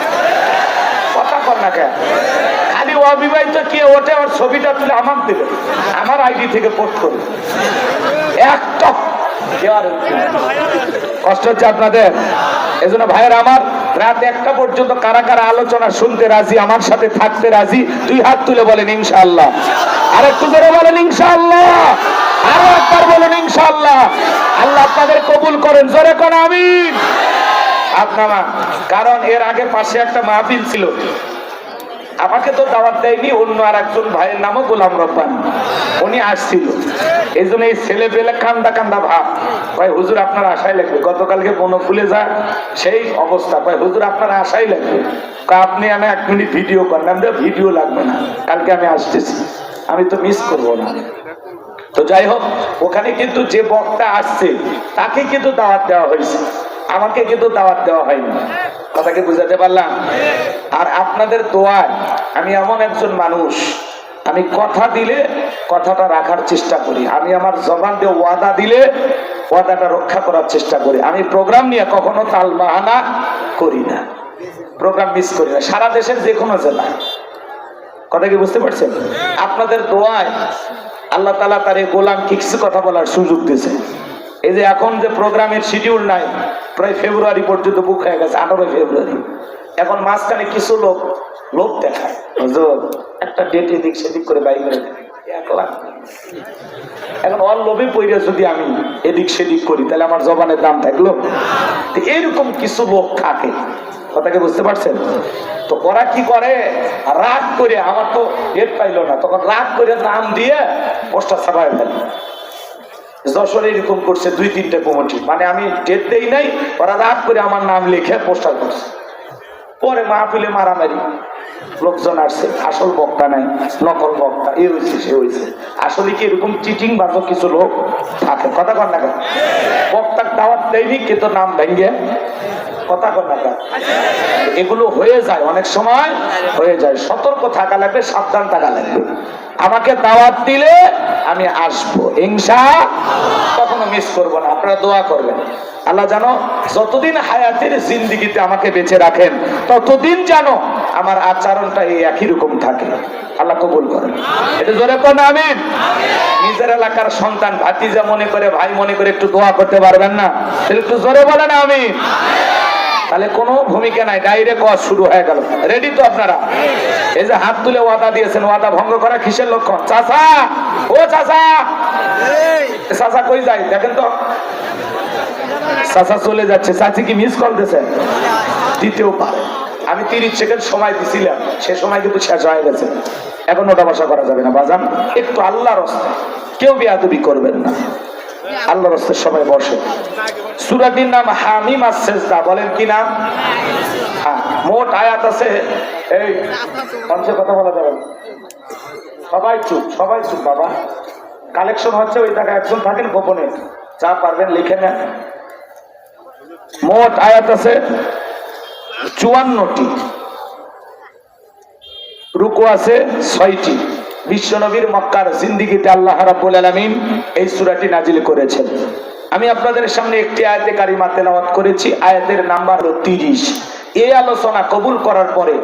কথা কর না কেন? খালি অবিবাহিত কে ওঠে, ওর ছবিটা তুলে আমার দেবে, আমার আইডি থেকে পোস্ট করে। একটা কষ্ট হচ্ছে আপনাদের? এজন্য ভাইয়ের আমার, রাত 1টা পর্যন্ত কারা কারা আলোচনা শুনতে রাজি, আমার সাথে থাকতে রাজি, 2 হাত তুলে বলেন ইনশাআল্লাহ। আরেকটু জোরে বলেন ইনশাআল্লাহ, আরো একবার বলেন ইনশাআল্লাহ। আল্লাহ আপনাদের কবুল করেন, জোরে কোন আমিন। আপনারা, কারণ এর আগে পাশে একটা মাহফিল ছিল, আমাকে তো দাওয়াত দেয়নি, অন্য আর একজন ভাইয়ের নামও গোলাম রব্বানী, উনি আসছিল। এই জন্য এই ছেলে পেলে কান্দা কান্দা ভাব, ভাই হুজুর আপনার আশাই লাগবে। গতকালকে মনে খুলে যায় সেই অবস্থা, ভাই হুজুর আপনার আশাই লাগবে। আপনি আমি 1 মিনিট ভিডিও করলাম, ভিডিও লাগবে না, কালকে আমি আসতেছি। আমি তো মিস করবো না। তো যাই হোক, ওখানে কিন্তু যে বক্তা আসছে তাকে কিন্তু দাওয়াত দেওয়া হয়েছে, আমাকে কিন্তু দাওয়াত দেওয়া হয়নি। কথাকে বুঝাতে পারলাম? আর আপনাদের দোয়ায় আমি এমন একজন মানুষ, আমি কথা দিলে কথাটা রাখার চেষ্টা করি, আমি আমার জবান দিয়ে ওয়াদা দিলে ওয়াদাটা রক্ষা করার চেষ্টা করি। আমি প্রোগ্রাম নিয়ে কখনো তাল বাহানা করি না, প্রোগ্রাম মিস করি না, সারা দেশের যে কোনো জেলায়। কথা কি বুঝতে পারছেন? আপনাদের দোয়ায় আল্লাহ তাআলা তার এই গোলাম কিছু কথা বলার সুযোগ দিয়েছে। এই যে এখন যে প্রোগ্রামের শিডিউল নাই, প্রায় ফেব্রুয়ারি পর্যন্ত বুক হয়ে গেছে, 18 ফেব্রুয়ারি। এখন মাঝখানে কিছু লোক দেখায়, একটা ডেট এদিক সেদিক করে বাই করে দেয়, 1 লাখ। এখন অল লোভে পড়ে যদি আমি এদিক সেদিক করি তাহলে আমার জবানের দাম থাকলো? এরকম কিছু লোক থাকে, কথাকে বুঝতে পারছেন? তো ওরা কি করে, রাগ করে, আমার তো ডেট পাইলো না, তখন রাগ করে নাম দিয়ে পোস্টার ছাপায় ফেলে। যশোরে এরকম করছে 2-3টে কমিটি, মানে আমি ডেট দেই নাই, ওরা রাগ করে আমার নাম লিখে পোস্টার করছে। পরে মাহফিলে মারামারি, লোকজন আসছে, আসল বক্তা নাই, নকল বক্তা, এ হয়েছে সে হয়েছে। আসলে কি এরকম চিটিং বাজক কিছু লোক থাকে, কথা কর না কেন? বক্তার দাওয়াত দেয়নি কিন্তু নাম ভেঙ্গে কথা কর না কেন? এগুলো হয়ে যায়, অনেক সময় হয়ে যায়। সতর্ক থাকা লাগবে, সাবধান থাকা লাগবে। আমাকে দাওয়াত দিলে আমি আসবো ইনশাআল্লাহ, কখনো মিস করবো না। আপনারা দোয়া করবেন আল্লাহ জানো যতদিন হায়াতের জিন্দেগিতে আমাকে বেঁচে রাখেন ততদিন জানো আমার আচরণটা এই একই রকম থাকে। আল্লাহ কবুল করেন। এটা জোরে কোন আমিন। নিজের এলাকার সন্তান ভাতিজা মনে করে, ভাই মনে করে একটু দোয়া করতে পারবেন না? একটু জোরে বলেন আমিন। তাহলে কোনো ভূমিকা নাই, ডাইরেক্ট ওয়াজ শুরু হয়ে গেল। রেডি তো আপনারা? এই যে হাত তুলে ওয়াদা দিয়েছেন, ওয়াদা ভঙ্গ করা কিসের লক্ষণ? চাচা, ও চাচা, চাচা কই যায় দেখেন তো। চাচা চলে যাচ্ছে, চাচি কি মিস কল দিয়েছেন? দিতেও পারে। আমি 30 সেকেন্ড সময় দিছিলাম, সে সময় কিন্তু শেষ হয়ে গেছে। এখন ওটা বসা করা যাবে না বাজান, একটু আল্লাহর রাস্তায়, কেউ বেয়াদবি করবেন না, আল্লাহর রাস্তায় সবাই বসে। সূরাটির নাম হামিম আস-সাজদা, বলেন কি নাম? হ্যাঁ, মোট আয়াত আছে, এই মঞ্চে কথা বলা যাবে না, সবাই চুপ, সবাই চুপ বাবা। কালেকশন হচ্ছে, ওই জায়গায় একজন থাকেন গোপনে, যা পারবেন লিখে নেন। মোট আয়াত আছে 54টি, রুকু আছে 6টি। বিশ্বনবীর মক্কার জিন্দেগিতে আল্লাহ রাব্বুল আলামিন এই সূরাটি নাজিল করেছেন। আমি আপনাদের সামনে একটি আয়াতে কারিমা তেলাওয়াত করেছি, আয়াতের নাম্বার হলো 30। এই আলোচনা কবুল করার পরে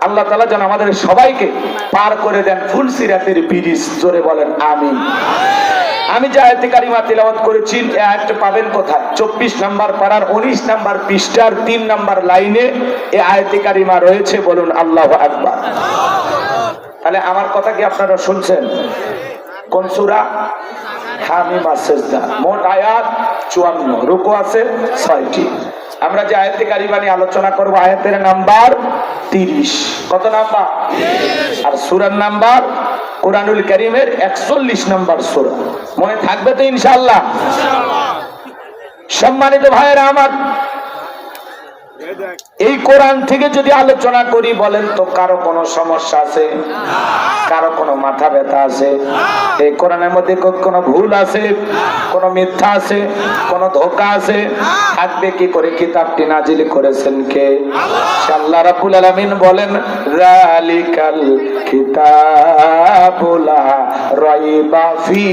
আল্লাহ তাআলা যেন আমাদের সবাইকে পার করে দেন ফুল সিরাতের ব্রিজ। জোরে বলেন আমিন। আমি যে আয়াতে কারিমা তেলাওয়াত করেছি, এই আয়াতটা পাবেন কোথায়? 24 নম্বর পারার 19 নম্বর পৃষ্ঠার 3 নম্বর লাইনে এই আয়াতে কারিমা রয়েছে। বলুন আল্লাহু আকবার। তাহলে আমার কথা কি আপনারা শুনছেন? কোন সূরা? হামিম আস-সাজদা। মোট আয়াত 54, রুকু আছে 6টি। আমরা যে আয়াতে কারিমা নিয়ে আলোচনা করব, আয়াতের নাম্বার 30। কত নাম্বার? আর সূরার নাম্বার কোরআনুল কারীমের 41 নম্বর সূরা। মনে থাকবে তো ইনশাআল্লাহ? সম্মানিত ভাইয়েরা আমার, এই কোরআন থেকে যদি আলোচনা করি, বলেন তো কারো কোনো সমস্যা আছে? কারো কোনো মাথা ব্যথা আছে? এই কোরআনের মধ্যে কোনো ভুল আছে? কোনো মিথ্যা আছে? কোনো ধোঁকা আছে? থাকবে কি করে? কিতাবটি নাজিল করেছেন কে? আল্লাহ রাব্বুল আলামিন বলেন, যালিকাল কিতাবু লা রাইবা ফি।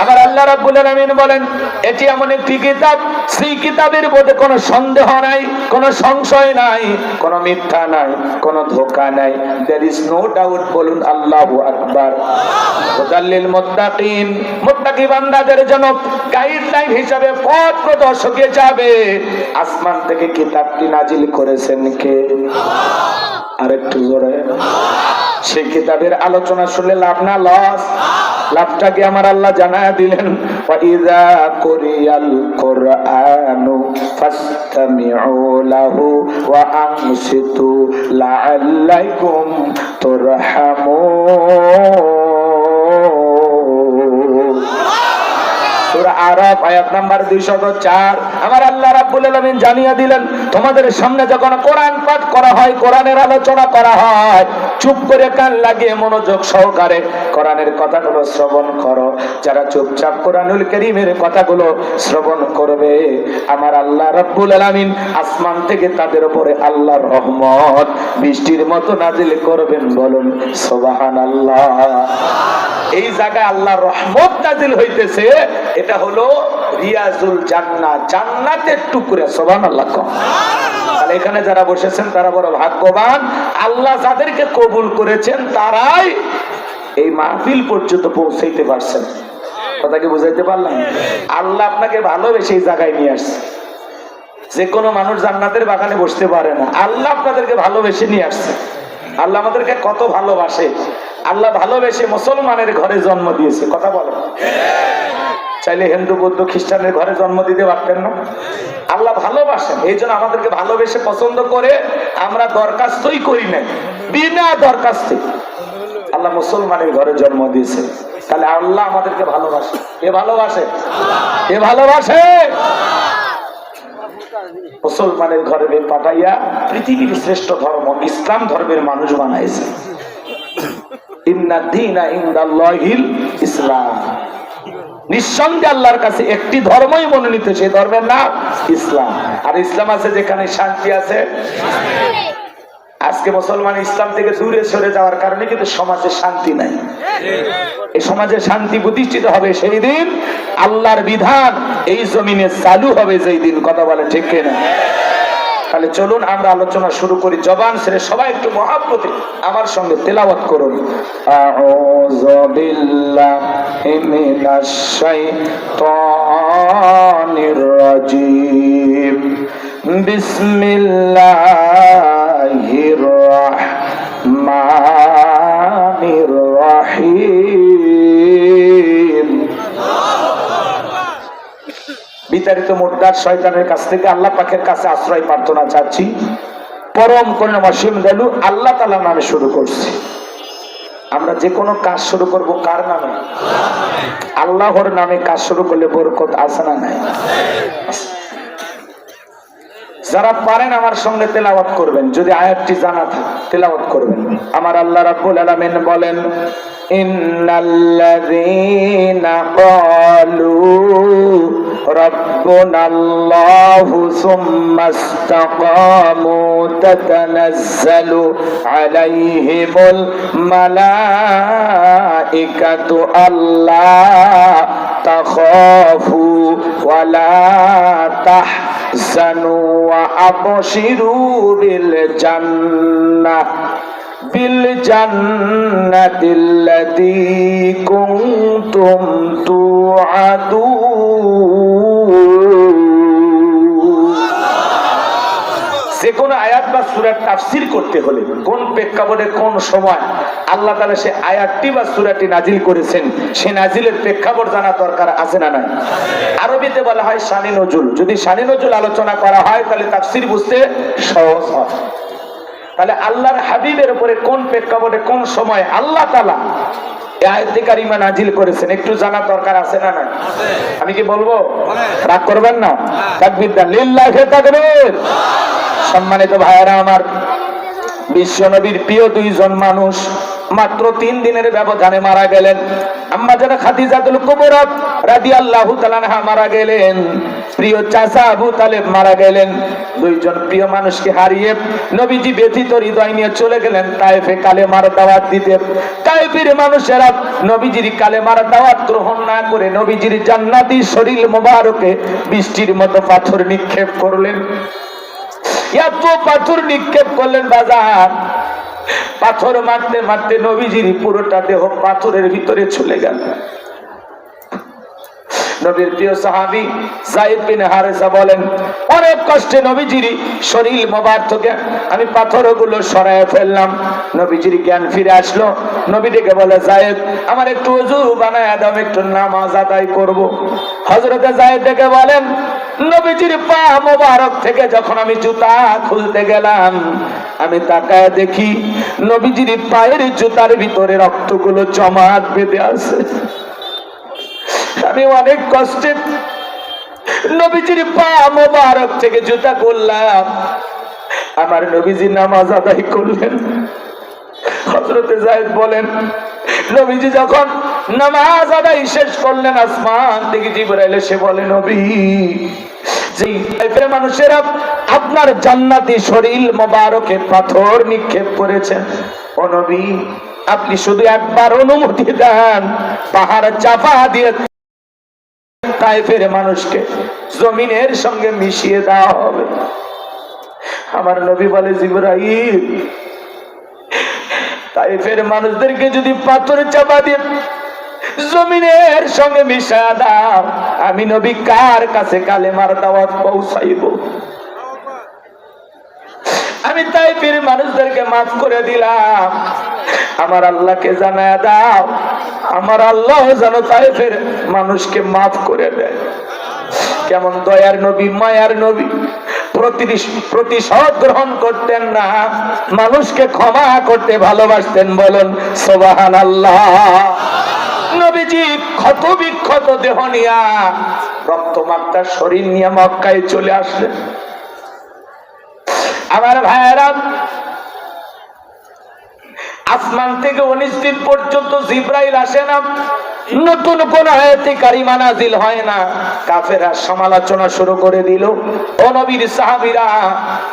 আবার আল্লাহ রাব্বুল আলামিন বলেন, এটি এমন একটি কিতাব, সেই কিতাবের মধ্যে কোনো সন্দেহ নাই, কোনো সংশয় নাই, কোনো মিথ্যা নাই, কোনো ধোঁকা নাই। There is no doubt. বলুন আল্লাহু আকবার। হুদাল্লিল মুত্তাকিন, মুত্তাকি বান্দাদের জন্য গাইডলাইন হিসাবে পথ প্রদর্শক হিসাবে আসমান থেকে কিতাবটি নাজিল করেছেন কে? আরেকটু জোরে। সেই কিতাবের আলোচনা শুনলে লাভ না লস? লাভটাকে আমার আল্লাহ জানায়া দিলেন, ওয়াইযা কুরিয়াল কুরআনু ফাসতামিউ লাহু ওয়া আনসিতু লাআল্লাকুম তুরহামুন। সূরা আরাফ আয়াত নাম্বার 204। আমার আল্লাহ রাব্বুল আলামিন জানিয়ে দিলেন, তোমাদের সামনে যখন কোরআন পাঠ করা হয়, কোরআনের আলোচনা করা হয়, চুপ করে কান লাগিয়ে মনোযোগ সহকারে কোরআনের কথাগুলো শ্রবণ করো। যারা চুপচাপ কোরআনুল কারীমের কথাগুলো শ্রবণ করবে, আমার আল্লাহ রাব্বুল আলামিন আসমান থেকে তাদের উপরে আল্লাহর রহমত বৃষ্টির মতো নাজিল করবেন। বলুন সুবহানাল্লাহ। এই জায়গায় আল্লাহর রহমত নাজিল হইতেছে, এটা হলো রিয়াজুল জান্নাত, জান্নাতের টুকরা। সুবহানাল্লাহ। তাহলে এখানে যারা বসেছেন তারা বড় ভাগ্যবান। আল্লাহ যাদেরকে কবুল করেছেন তারাই এই মাহফিল পর্যন্ত পৌঁছাইতে পারছেন। কথা কি বুঝাইতে পারলাম? আল্লাহ আপনাকে ভালোবেসে এই জায়গায় নিয়ে আসছে। যে কোনো মানুষ জান্নাতের বাগানে বসতে পারে না, আল্লাহ আপনাদেরকে ভালোবেসে নিয়ে আসছে। আল্লাহ আমাদেরকে কত ভালোবাসে। আল্লাহ ভালোবেসে মুসলমানের ঘরে জন্ম দিয়েছে। কথা বলো। চাইলে হিন্দু বৌদ্ধ খ্রিস্টানের ঘরে জন্ম দিতে পারতেন না? আল্লাহ ভালোবাসেন, এই জন্য আমাদেরকে ভালোবেসে পছন্দ করে আমরা দরখাস্তই করি না, বিনা দরখাস্তে আল্লাহ মুসলমানের ঘরে জন্ম দিয়েছে। তাহলে আল্লাহ আমাদেরকে ভালোবাসে। এ ভালোবাসে, এ ভালোবাসে। মুসলমানের ঘরে পাঠাইয়া পৃথিবীর শ্রেষ্ঠ ধর্ম ইসলাম ধর্মের মানুষ বানাইছে। ইন্না দীনা ইনদাল্লাহিল ইসলাম। নিঃসন্দেহে আল্লাহর কাছে একটি ধর্মই মনোনীত, সেই ধর্মের নাম ইসলাম। আর ইসলাম আছে যেখানে শান্তি আছে। আজকে মুসলমান ইসলাম থেকে দূরে সরে যাওয়ার কারণে কিন্তু সমাজে শান্তি নাই। এই সমাজে শান্তি প্রতিষ্ঠিত হবে সেই দিন আল্লাহর বিধান এই জমিনে চালু হবে যেই দিন। কথা বলে ঠিক কিনা? তাহলে চলুন আমরা আলোচনা শুরু করি। জবান ছেড়ে সবাই একটু মহাব্বতে আমার সঙ্গে তেলাওয়াত করুন। আউযু বিল্লাহি মিনাশ শাইতানির রাজীম। বিসমিল্লাহির রাহমানির রাহিম। বিতাড়িত মুর্দার শয়তানের কাছ থেকে আল্লাহ পাকের কাছে আশ্রয় প্রার্থনা চাচ্ছি। পরম করুণাময় দয়ালু আল্লাহ তাআলার নামে শুরু করছি। আমরা যে কোনো কাজ শুরু করব কার নামে? আল্লাহর নামে কাজ শুরু করলে বরকত আছে না নাই? যারা পারেন আমার সঙ্গে তেলাওয়াত করবেন, যদি আয়াতটি জানা থাকে তেলাওয়াত করবেন। আমার আল্লাহ রাব্বুল আলামিন বলেন, ইন্নাল্লাযীনা ক্বালু রাব্বুনাল্লাহু সুম্মাস্তাকামু তাতানাজ্জালু আলাইহিমুল মালাইকাতু আল্লা তাখাফু ওয়া লা তাহজানু ওয়া আবশিরু বিল জান্নাতিল্লাতী কুনতুম তুআদুন। যে কোন আয়াত বা সূরার তাফসীর করতে হলে কোন প্রেক্ষাপটে কোন সময় আল্লাহ তাআলা সে আয়াতটি বা সূরাটি নাজিল করেছেন, সে নাজিলের প্রেক্ষাপট জানা দরকার আছে না নাই? আরবিতে বলা হয় শানি নজুল। যদি শানি নজুল আলোচনা করা হয় তাহলে তাফসীর বুঝতে সহজ হয়। তাহলে আল্লাহর হাবিবের উপরে কোন প্রেক্ষাপটে কোন সময় আল্লাহ তাআলা এই আয়াতে কারিমা নাজিল করেছেন একটু জানা দরকার আছে না নাই? আমি কি বলবো? রাগ করবেন না? তাকবীর দেন, লিল্লাহি তাকবীর। সম্মানিত ভাইয়েরা আমার, বিশ্ব নবীর প্রিয় দুইজন মানুষ মাত্র 3 দিনের ব্যবধানে মারা গেলেন। আম্মা জানা খাদিজাতুল কুবরা রাদিয়াল্লাহু তাআলা আনহা মারা গেলেন। প্রিয় চাচা আবু তালেব মারা গেলেন। দুইজন প্রিয় মানুষকে হারিয়ে নবীজি ব্যথিত হৃদয় নিয়ে চলে গেলেন তায়েফে কালেমার দাওয়াত দিতে। তায়েফের মানুষেরা নবীজির কালেমার দাওয়াত গ্রহণ না করে নবীজির জান্নাতি শরীর মোবারকে বৃষ্টির মতো পাথর নিক্ষেপ করলেন। এত পাথর নিক্ষেপ করলেন বাজার, পাথর মারতে মারতে নবীজির পুরোটা দেহ পাথরের ভিতরে চলে গেল। নবীর প্রিয় সাহাবী যায়েদ বিন হারেসা বলেন, অনেক কষ্টে নবীজির শরীর মোবারক থেকে আমি পাথরগুলো সরায় ফেললাম। নবীজির জ্ঞান ফিরে আসলো। নবী ডেকে বলে, যায়েদ আমার একটু ওযু বানায় দাও, একটু নামাজ আদায় করব। হযরতে যায়েদ ডেকে বলেন, নবীজির পা মোবারক থেকে যখন আমি জুতা খুলতে গেলাম, আমি তাকায় দেখি নবীজির পায়ের জুতার ভিতরে রক্তগুলো জমাট বেঁধে আছে। আমি অনেক কষ্টে নবীজির পা মোবারক থেকে জুতা করলাম। আমার নবীজি নামাজ আদায় করলেন। হযরতে যায়েদ বলেন, নবীজি যখন নামাজ আদায় শেষ করলেন, আসমান থেকে জিবরাইল এসে বলে, নবী, যে তায়েফের মানুষেরা আপনার জান্নাতি শরীর মোবারকে পাথর নিক্ষেপ করেছেন, ও নবী, আপনি শুধু একবার অনুমতি দেন, পাহাড় চাপা দিয়ে তায়েফের মানুষকে জমিনের সঙ্গে মিশিয়ে দেওয়া হবে। আমার নবী বলে, জিবরাইল, তায়েফের মানুষদেরকে যদি পাথর চাপা দিয়ে জমিনের সঙ্গে মিশিয়ে দাও, আমি নবী কার কাছে কালেমার দাওয়াত পৌঁছাইব? আমি তায়েফের মানুষদেরকে মাফ করে দিলাম, আমার আল্লাহকে জানায় দাও, আমার আল্লাহ যেন তায়েফের মানুষকে মাফ করে দেয়। কেমন দয়ার নবী, মায়ার নবী, প্রতিশোধ গ্রহণ করতেন না, মানুষকে ক্ষমা করতে ভালোবাসতেন। বলুন সুবহানাল্লাহ। নবীজি ক্ষত বিক্ষত দেহ নিয়া, রক্তমাক্তা শরীর নিয়ে মক্কায় চলে আসলেন। আমার ভাইয়েরা, আসমান থেকে 19 দিন পর্যন্ত জিবরাইল আসে না, নতুন কোন আয়াতে কারিমা নাজিল হয় না। কাফেররা সমালোচনা শুরু করে দিল, ও নবীর সাহাবীরা,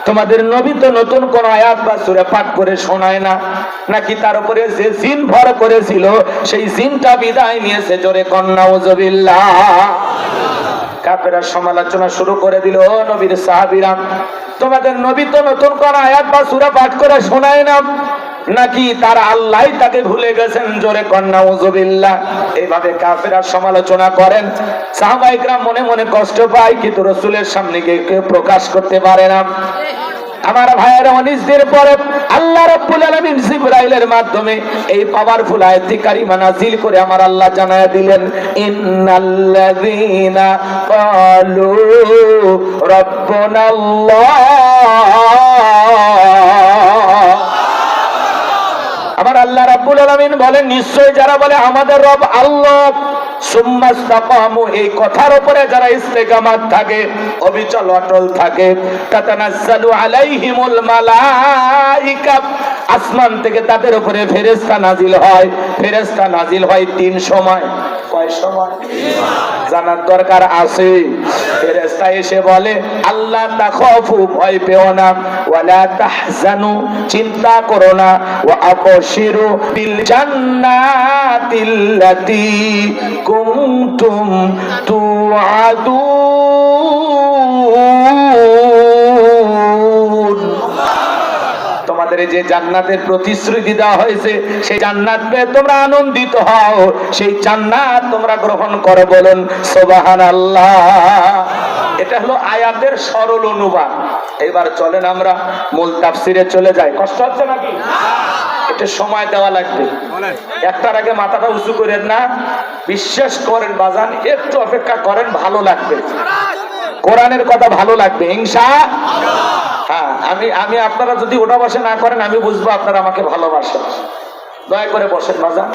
তোমাদের নবী তো নতুন কোন আয়াত বা সূরা পাঠ করে শোনায় না, নাকি তার উপরে যে জিন ভর করেছিল সেই জিনটা বিদায় নিয়েছে? জোরে কোন নাউজুবিল্লাহ। কাফেররা সমালোচনা শুরু করে দিল, ও নবীর সাহাবীরা, তোমাদের নবী তো নতুন কোন আয়াত বা সূরা পাঠ করে শোনায় না, নাকি তার আল্লাহ তাকে ভুলে গেছেন? জোরে কোন নাউজুবিল্লাহ। এইভাবে কাফেররা সমালোচনা করেন। সাহাবায়ে কেরাম মনে মনে কষ্ট পায়, কিন্তু রাসূলের সামনে গিয়ে কেউ প্রকাশ করতে পারে না। আমার ভাইয়েরা, 19 দিন পরে আল্লাহ রাব্বুল আলামিন জিবরাইলের মাধ্যমে এই পাওয়ারফুল আয়াত কারিমা নাযিল করে আমার আল্লাহ জানায়া দিলেন, ইন্নাল্লাযীনা ক্বালু রাব্বুনাল্লাহ। আমার আল্লাহ রাব্বুল আলামিন বলেন, নিশ্চয় যারা বলে আমাদের রব আল্লাহ, সুম্মা ইসতাকামু, এই কথার উপরে যারা ইস্তেকামাত থাকে, অবিচল অটল থাকে, তাতানাজ্জালু আলাইহিমুল মালাইকা, আসমান থেকে তাদের উপরে ফেরেশতা নাজিল হয়। ফেরেশতা নাজিল হয় 3 সময়। কয় সময় জানার দরকার আছে? ফেরেশতা এসে বলে, আল্লাহ তাখাফু, ভয় পেও না, ওয়ালা তাহজানু, চিন্তা করো না, ওয়া আবশিরু বিল জান্নাতিল্লাতী কুনতুম তুআদুন। তোমাদের যে জান্নাতের প্রতিশ্রুতি দেওয়া হয়েছে, সেই জান্নাত পেয়ে তোমরা আনন্দিত হও, সেই জান্নাত তোমরা গ্রহণ করো। বলুন সুবহানাল্লাহ। এটা হলো আয়াতের সরল অনুবাদ। এবার চলেন আমরা মূল তাফসিরে চলে যাই। কষ্ট হচ্ছে নাকি? এটা সময় দেওয়া লাগবে। একটার আগে মাথাটা উঁচু করেন না, বিশ্বাস করেন বাজান, একটু অপেক্ষা করেন, ভালো লাগবে। কোরআনের কথা ভালো লাগবে ইনশাআল্লাহ। হ্যাঁ, আমি আপনারা যদি ওটা বসে না করেন, আমি বুঝবো আপনারা আমাকে ভালোবাসেন। দয়া করে বসেন বাজান,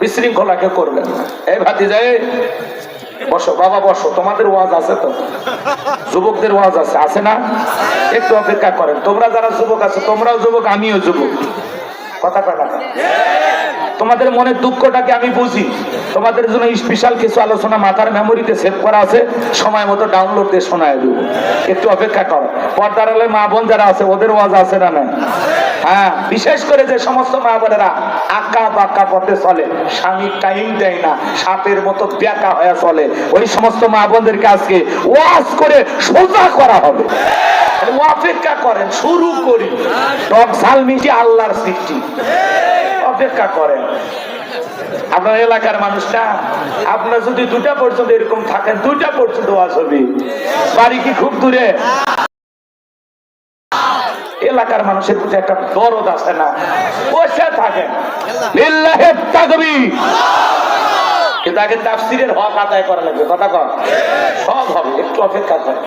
বিশৃঙ্খলাকে করবেন না। এই ভাতিজা, বসো বাবা, বসো। তোমাদের ওয়াজ আছে তো, যুবকদের ওয়াজ আছে, আছে না? একটু অপেক্ষা করেন। তোমরা যারা যুবক আছে, তোমরাও যুবক, আমিও যুবক। কথা কয় না? তোমাদের মনের দুঃখটাকে আমি বুঝি। তোমাদের জন্য স্পেশাল কিছু আলোচনা মাথার মেমোরিতে সেভ করা আছে, সময় মতো ডাউনলোড দিয়ে শোনায় দেব। একটু অপেক্ষা করো। পর্দার আলে মা বোন যারা আছে, ওদের ওয়াজ আছে না? না। হ্যাঁ, বিশেষ করে যে সমস্ত মা বোনেরা আঁকা বাঁকা পথে চলে, স্বামী টাইম দেয় না, সাপের মতো ব্যাকা হয়ে চলে, ওই সমস্ত মা বোনদেরকে আজকে ওয়াজ করে সোজা করা হবে। অপেক্ষা করেন, শুরু করি। টক ঝাল মিষ্টি আল্লাহর সৃষ্টি। অপেক্ষা করেন। আপনার এলাকার মানুষটা, আপনার যদি 2টা পর্যন্ত এরকম থাকেন, 2টা পর্যন্ত ওয়াজ হবে। বাড়ি কি খুব দূরে? এলাকার মানুষের প্রতি একটা দরদ আছে না? বসে থাকেন। লিল্লাহি তাকবীর। কিন্তু আগে তাফসীরের হক আদায় করা লাগবে। কথা কম সব হবে, একটু অপেক্ষা করেন।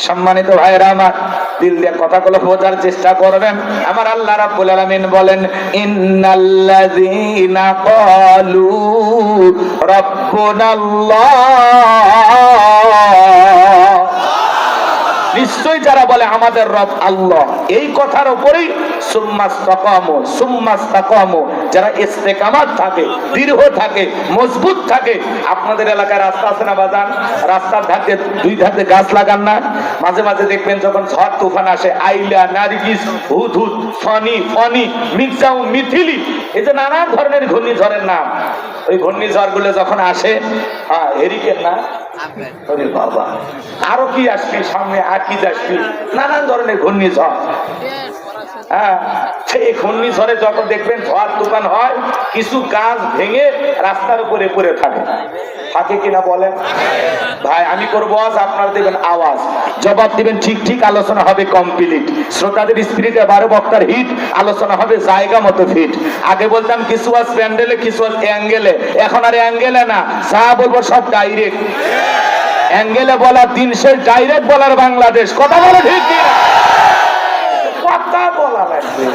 সম্মানিত ভাইয়েরা আমার, দিল দিয়ে কথাগুলো বোঝার চেষ্টা করবেন। আমার আল্লাহ রাব্বুল আলামিন বলেন, ইন্নাল্লাযীনা ক্বালু রাব্বুনাল্লাহ, নিশ্চয় যারা বলে আমাদের রব আল্লাহ, এই কথার উপরেই সুম্মাস্তাকামু, যারা ইস্তেকামাত থাকে, দৃঢ় থাকে, মজবুত থাকে। আপনাদের এলাকায় রাস্তা আছে না বাজান? রাস্তার ধারে দুই ধারে গাছ লাগান না? মাঝে মাঝে দেখবেন যখন ঝড় তুফান আসে, আইলা, নারগিস, হুদহুদ, ফনি, মির্জাউ, মিথিলি, এই যে নানান ধরনের ঘূর্ণিঝড়ের নাম, ওই ঘূর্ণিঝড় গুলো যখন আসে, হেরিকেন না, ওরে বাবা, আরো কি আসবি সামনে, আকিজ আসবি, নানান ধরনের ঘূর্ণিঝড়। এই ঘূর্ণিঝড়ে যখন দেখবেন ঝড় তুফান হয়, কিছু গাছ ভেঙে রাস্তার উপরে পড়ে থাকে, থাকে কিনা বলেন ভাই? আমি করবো আজ, আপনারা দেবেন আওয়াজ, জবাব দিবেন ঠিক ঠিক, আলোচনা হবে কমপ্লিট। শ্রোতাদের স্পিরিটে 12 বক্তার হিট, আলোচনা হবে জায়গা মতো ফিট। আগে বলতাম কিছু আজ প্যান্ডেলে, কিছু আজ অ্যাঙ্গেলে, এখন আর অ্যাঙ্গেলে না, যা বলবো সব ডাইরেক্ট। অ্যাঙ্গেলে বলার দিন শেষ, ডাইরেক্ট বলার বাংলাদেশ। কথা বলে ঠিক কিনা? কথা বলা লাগবে।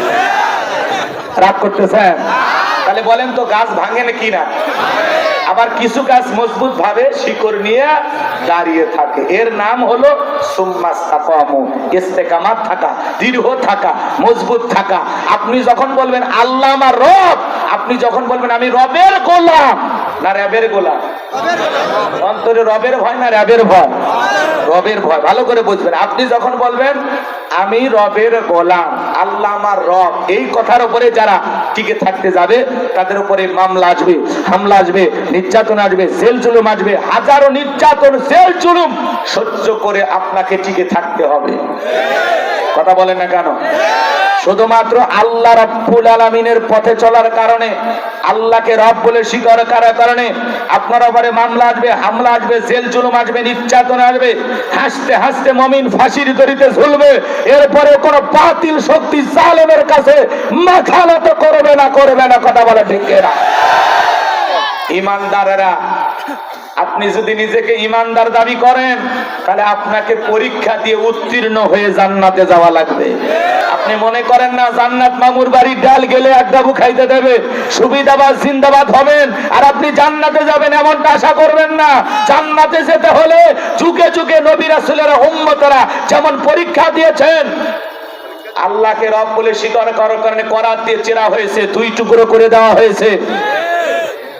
রাগ করতেছেন? তাহলে বলেন তো, গাছ ভাঙে না কিনা? আবার কিছু গাছ মজবুত ভাবে শিকড় নিয়ে দাঁড়িয়ে থাকে, এর নাম হলো সুম্মাস্তাকামু, ইস্তেকামাত থাকা, দৃঢ় থাকা, মজবুত থাকা। আপনি যখন বলবেন আল্লাহ আমার রব, আপনি যখন বলবেন আমি রবের গোলাম, না রবের গোলাম? অন্তরে রবের ভয় না রবের ভয়? রবের ভয়। ভালো করে বুঝবেন। আপনি যখন বলবেন আমি রবের গোলাম, আল্লাহ আমার রব, এই কথার উপরে যারা টিকে থাকতে যাবে, তাদের উপরে মামলা আসবে, হামলা আসবে, নির্যাতন আসবে, জেল জুলুম আসবে। হাজারো নির্যাতন, জেল জুলুম সহ্য করে আপনাকে টিকে থাকতে হবে। কথা বলেন না কেন? শুধুমাত্র আল্লাহ রাব্বুল আলামিনের পথে চলার কারণে, আল্লাহকে রব বলে স্বীকার করার কারণে আপনার উপরে মামলা আসবে, হামলা আসবে, জেল জুলুম আসবে, নির্যাতন আসবে। হাসতে হাসতে মুমিন ফাঁসির দড়িতে ঝুলবে। এরপরে কোনো বাতিল শক্তি জালেমের কাছে মাথা নত করবে না, করবে না। কথা বলে ঠিক কিনা? ইমানদারেরা, আপনি যদি নিজেকে ইমানদার দাবি করেন, তাহলে আপনাকে পরীক্ষা দিয়ে উত্তীর্ণ হয়ে জান্নাতে যাওয়া লাগবে। আপনি মনে করেন না জান্নাত মামুর বাড়ির ডাল গেলে এক ডাবু খাইতে দেবে, সুবিধাবাদ জিন্দাবাদ হবেন আর আপনি জান্নাতে যাবেন, এমনটা আশা করবেন না। জান্নাতে যেতে হলে যুগে যুগে নবী রাসূলেরা, উম্মতেরা যেমন পরীক্ষা দিয়েছেন, আল্লাহকে রব বলে স্বীকার করার কারণে করাত দিয়ে চেরা হয়েছে, 2 টুকরো করে দেওয়া হয়েছে।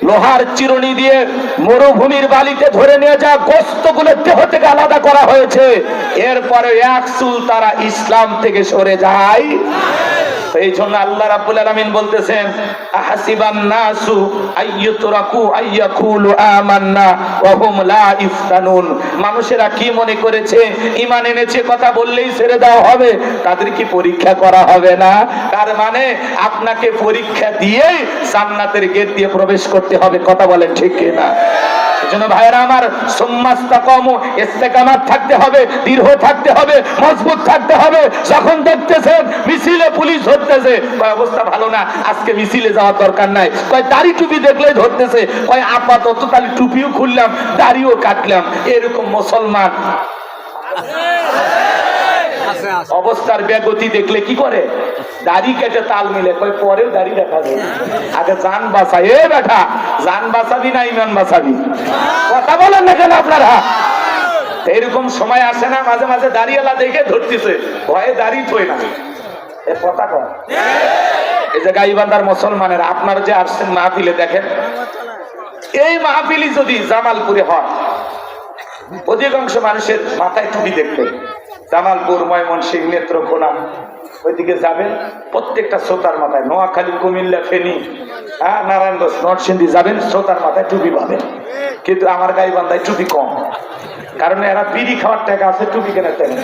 লোহার চিরুনি দিয়ে মরুভূমির বালিতে ধরে নিয়ে যা গোশতগুলো দেহ থেকে আলাদা করা হয়েছে। এরপরে এক চুল তারা ইসলাম থেকে সরে যায়। এই জন্য আল্লাহ রাব্বুল আলামিন বলতেছেন, আহাসিবান নাসু আইয়ুতরাকু আইয়াকুলু আমান্না ওয়া হুম লা ইফতানুন। মানুষেরা কি মনে করেছে ঈমান এনেছে কথা বললেই ছেড়ে দেওয়া হবে? তাদের কি পরীক্ষা করা হবে না? তার মানে আপনাকে পরীক্ষা দিয়ে জান্নাতের গেট দিয়ে প্রবেশ করতে হবে। কথা বলেন ঠিক কি না? এজন্য ভাইরা আমার, সুম্মাস্তাকামু, ইস্তেকামাত থাকতে হবে, দৃঢ় থাকতে হবে, মজবুত থাকতে হবে। যখন দেখতেছেন মিছিলে পুলিশ ধরতেছে, কয় অবস্থা ভালো না, আজকে মিছিলে যাওয়ার দরকার নাই। কয় দাড়ি টুপি দেখলেই ধরতেছে, কয় আপাতত তাহলে টুপিও খুললাম, দাড়িও কাটলাম। এরকম মুসলমান অবস্থার ব্যাগতি দেখলে কি করে? দাড়ি কেটে তাল মিলে, কয় পরেও দাড়ি দেখা যায়, আগে জান বাঁচা। এ বেটা, জান বাঁচাবি না ইমান বাঁচাবি? কথা বলেন না কেন আপনারা? এরকম সময় আসে না, মাঝে মাঝে দাড়িওয়ালা দেখে ধরতেছে, ভয়ে দাড়ি থই না। এ কথা কয়। এই যে গাইবান্ধার মুসলমানেরা, আপনারা যে আসছেন মাহফিলে, দেখেন এই মাহফিলি যদি জামালপুরে হয়, অধিকাংশ মানুষের মাথায় টুপি দেখতে। জামালপুর, ময়মনসিংহ, নেত্রকোনা ওইদিকে যাবেন, প্রত্যেকটা শ্রোতার মাথায়, নোয়াখালী, কুমিল্লা, ফেনী, নারায়ণগঞ্জ, নরসিংদী যাবেন, শ্রোতার মাথায় টুপি পাবেন। কিন্তু আমার গাইবান্ধায় টুপি কম, কারণ এরা বিড়ি খাওয়ার টাকা আছে, টুপি কেনার টাকা।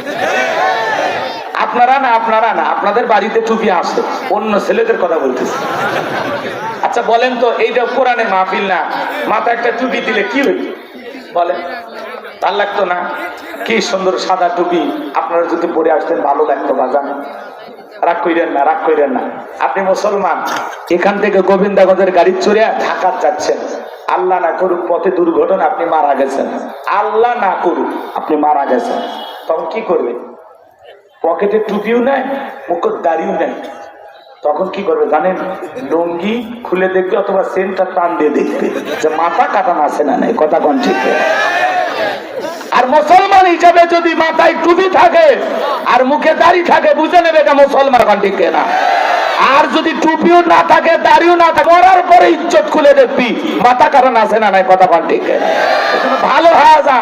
আপনারা না, আপনাদের বাড়িতে টুপি আসে, অন্য ছেলেদের কথা বলতেছে। আচ্ছা বলেন তো, এইটা কোরআনের মাহফিল না, মাথায় একটা টুপি দিলে কি হইল বলেন? ভাল লাগতো না? কি সুন্দর সাদা টুপি আপনারা যদি পরে আসতেন, ভালো লাগতো বাজান। রাগ কইরেন না, রাগ কইরেন না। আপনি মুসলমান, এখান থেকে গোবিন্দাগঞ্জের গাড়ি চড়ে ঢাকা যাচ্ছেন, আল্লাহ না করুক পথে দুর্ঘটনা, আপনি মারা গেছেন, আল্লাহ না করুক আপনি মারা গেছেন, তখন কি করবেন? পকেটে টুপিও নাই, মুখ দাড়িও নাই, তখন কি করবে জানেন? লুঙ্গি খুলে দেখবে অথবা সেন্টটা টান দিয়ে দেখবে যে মাথা কাটানো আছে না নাই। কথা কোন ঠিক? আর মুসলমান হিসাবে যদি মাথায় টুপি থাকে আর মুখে দাড়ি থাকে, বুঝে নেবে এটা মুসলমান। কোন ঠিক না? আর যদি টুপিও না থাকে, দাড়িও না থাকে, মরার পরে ইজ্জত খুলে দেখবি মাথা কাটানো আছে না নাই। কথা কোন ঠিক? ভালো হয়ে যা।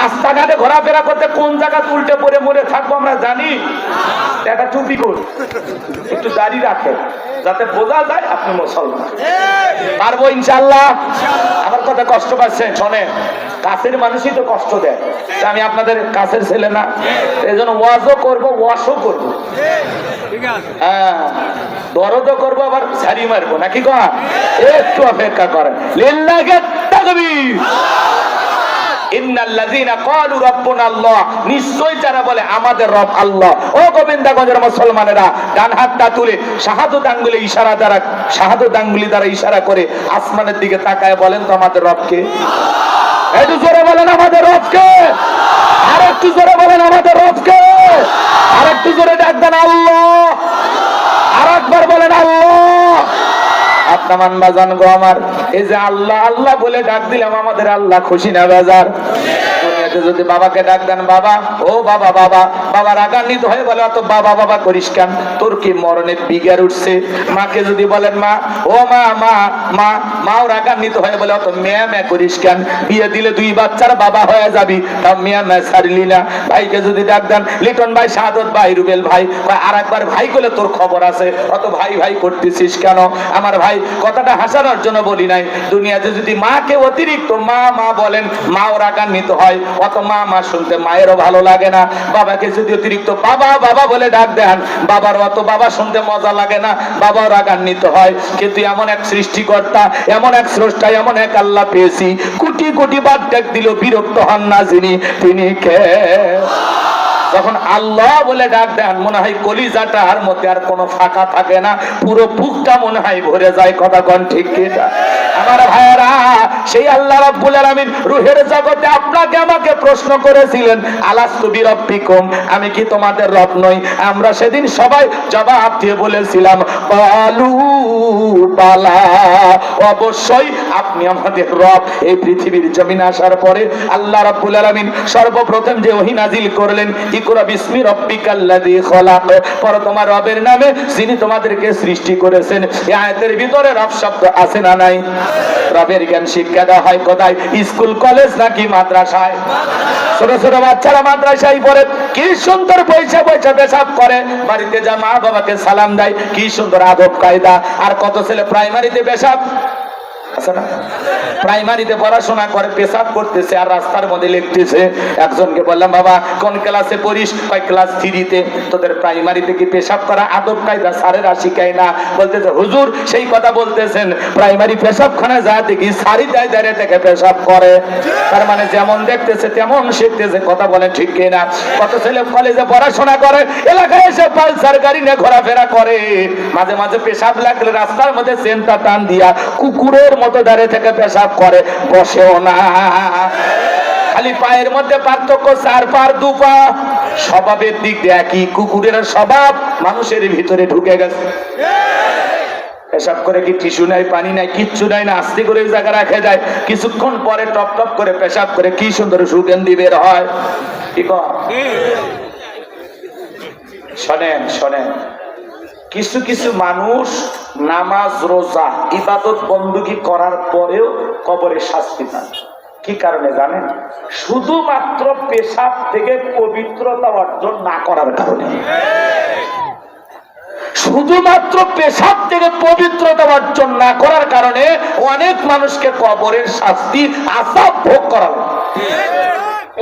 রাস্তাঘাটে ঘোরাফেরা করতে কোন জায়গা উল্টে পড়ে মরে থাকবো আমরা জানি। একটা টুপি কর, একটু দাড়ি রাখে, যাতে বোঝা যায় আপনি মুসলমান। পারবো ইনশাআল্লাহ। আমার কথা কষ্ট পাচ্ছেন? শোনেন, কাছের মানুষই তো কষ্ট দেয়। আমি আপনাদের কাছের ছেলে না, এই জন্য ওয়াজও করবো, ওয়াশও করবো, হ্যাঁ, দরদও করবো, আবার ছাড়ি মারবো, নাকি কন? একটু অপেক্ষা করেন। লিল্লাহি তাকবীর। নিশ্চয় যারা বলে আমাদের রব আল্লাহ, ও গোবিন্দগঞ্জের মুসলমানেরা ডান হাতটা তুলে শাহাদত আঙ্গুলে ইশারা দ্বারা, শাহাদত আঙ্গুলি দ্বারা ইশারা করে আসমানের দিকে তাকায় বলেন তো আমাদের রবকে। একটু জোরে বলেন আমাদের রবকে। আর একটু জোরে বলেন আমাদের রবকে। আর একটু জোরে ডাক দেন আল্লাহ। আর একবার বলেন আল্লাহ। আপনার বাজান গো আমার, এই যে আল্লাহ আল্লাহ বলে ডাক দিলাম, আমাদের আল্লাহ খুশি না বেজার? দুনিয়াতে যদি বাবাকে ডাক দেন বাবা, ও বাবা, বাবা, বাবা রাগান্বিত হয়ে বলে অত বাবা বাবা করিস কেন, তোর কি মরণের বিগার উঠছে? মাকে যদি বলেন মা, ও মা, মা, মা, মাও রাগান্বিত হয়ে বলে অত মেয়া মেয়া করিস কেন? বিয়ে দিলে 2 বাচ্চার বাবা হয়ে যাবি, তাও মেয়া মেয়া ছাড়লি না। ভাইকে যদি ডাক দেন লিটন ভাই, শাহাদত ভাই, রুবেল ভাই, আর একবার ভাই করলে তোর খবর আছে, অত ভাই ভাই করতেছিস কেন? আমার ভাই, কথাটা হাসানোর জন্য বলি নাই। দুনিয়াতে যদি মাকে অতিরিক্ত মা মা বলেন, মাও রাগান্বিত হয়, অত মা মা শুনতে মায়েরও ভালো লাগে না। বাবাকে যদি অতিরিক্ত বাবা বাবা বলে ডাক দেন, বাবার অত বাবা শুনতে মজা লাগে না, বাবাও রাগান্বিত হয়। কিন্তু এমন এক সৃষ্টিকর্তা, এমন এক স্রষ্টা, এমন এক আল্লাহ পেয়েছি, কোটি কোটি বার ডাক দিল বিরক্ত হন না যিনি, তিনি কে? যখন আল্লাহ বলে ডাক দেন, মনে হয় কলিজাটার মধ্যে আর কোনো ফাঁকা থাকে না, পুরো বুকটা মনে হয় ভরে যায়। কথা কোন ঠিক কিনা? আমার ভাইয়েরা, সেই আল্লাহ রাব্বুল আলামিন রূহের জগতে আপনাকে আমাকে প্রশ্ন করেছিলেন, আলাস্তু বিরাব্বিকুম, আমি কি তোমাদের রব নই? আমরা সেদিন সবাই জবাব দিয়ে বলেছিলাম ক্বালু বালা, অবশ্যই আপনি আমাদের রব। এই পৃথিবীর জমিনে আসার পরে আল্লাহ রাব্বুল আলামিন সর্বপ্রথম যে ওহী নাজিল করলেন, ইকরা বিসমি রাব্বিকাল্লাযী খলাক, পরে তোমার রবের নামে যিনি তোমাদেরকে সৃষ্টি করেছেন। এই আয়াতের ভিতরে রব শব্দ আছে না নাই? রবের জ্ঞান শিক্ষা দেওয়া হয় কোথায়? স্কুল, কলেজ নাকি মাদ্রাসায়? ছোট ছোট বাচ্চারা মাদ্রাসায় পড়ে, কি সুন্দর পয়সা পয়সা পেশাব করে, বাড়িতে যা মা বাবাকে সালাম দেয়, কি সুন্দর আদব কায়দা। আর কত ছেলে প্রাইমারিতে পেশাব আছে না? প্রাইমারিতে পড়াশোনা করে পেশাব করতেছে আর রাস্তার মধ্যে লিখতেছে। একজনকে বললাম, বাবা কোন ক্লাসে পড়িস? কয় ক্লাস 3-তে। তোদের প্রাইমারিতে কি পেশাব করা আদব কায়দা স্যারেরা শিখায় না? বলতেছে হুজুর সেই কথা বলতেছেন, প্রাইমারি পেশাবখানা যা দেখি সারি যায় দাঁড়িয়ে থেকে পেশাব করে। তার মানে যেমন দেখতেছে তেমন শিখতেছে। কথা বলে ঠিক কিনা? কত ছেলে কলেজে পড়াশোনা করে, এলাকায় এসে পালসার গাড়ি নিয়ে ঘোরাফেরা করে, মাঝে মাঝে পেশাব লাগলে রাস্তার মধ্যে সেন্টা টান দিয়া কুকুরের মতো দাঁড়িয়ে থেকে পেশাব করে, বসেও না। খালি পায়ের মধ্যে পার্থক্য, 4 পা 2 পা, স্বভাবের দিক দিয়ে একই। কুকুরের স্বভাব মানুষের ভিতরে ঢুকে গেছে। পেশাব করে কি টিস্যু নাই, পানি নাই, কিচ্ছু নাই না, আস্তে করে ওই জায়গা রাখা যায়, কিছুক্ষণ পরে টপ টপ করে পেশাব করে কি সুন্দর সুগন্ধি বের হয়। কি কর? শোনেন শোনেন, কিছু কিছু মানুষ নামাজ রোজা ইবাদত বন্দুকি করার পরেও কবরে শাস্তি পায়। কি কারণে জানেন? শুধুমাত্র পেশাব থেকে পবিত্রতা অর্জন না করার কারণে। শুধুমাত্র পেশাব থেকে পবিত্রতা অর্জন না করার কারণে অনেক মানুষকে কবরের শাস্তি আযাব ভোগ করা হয়।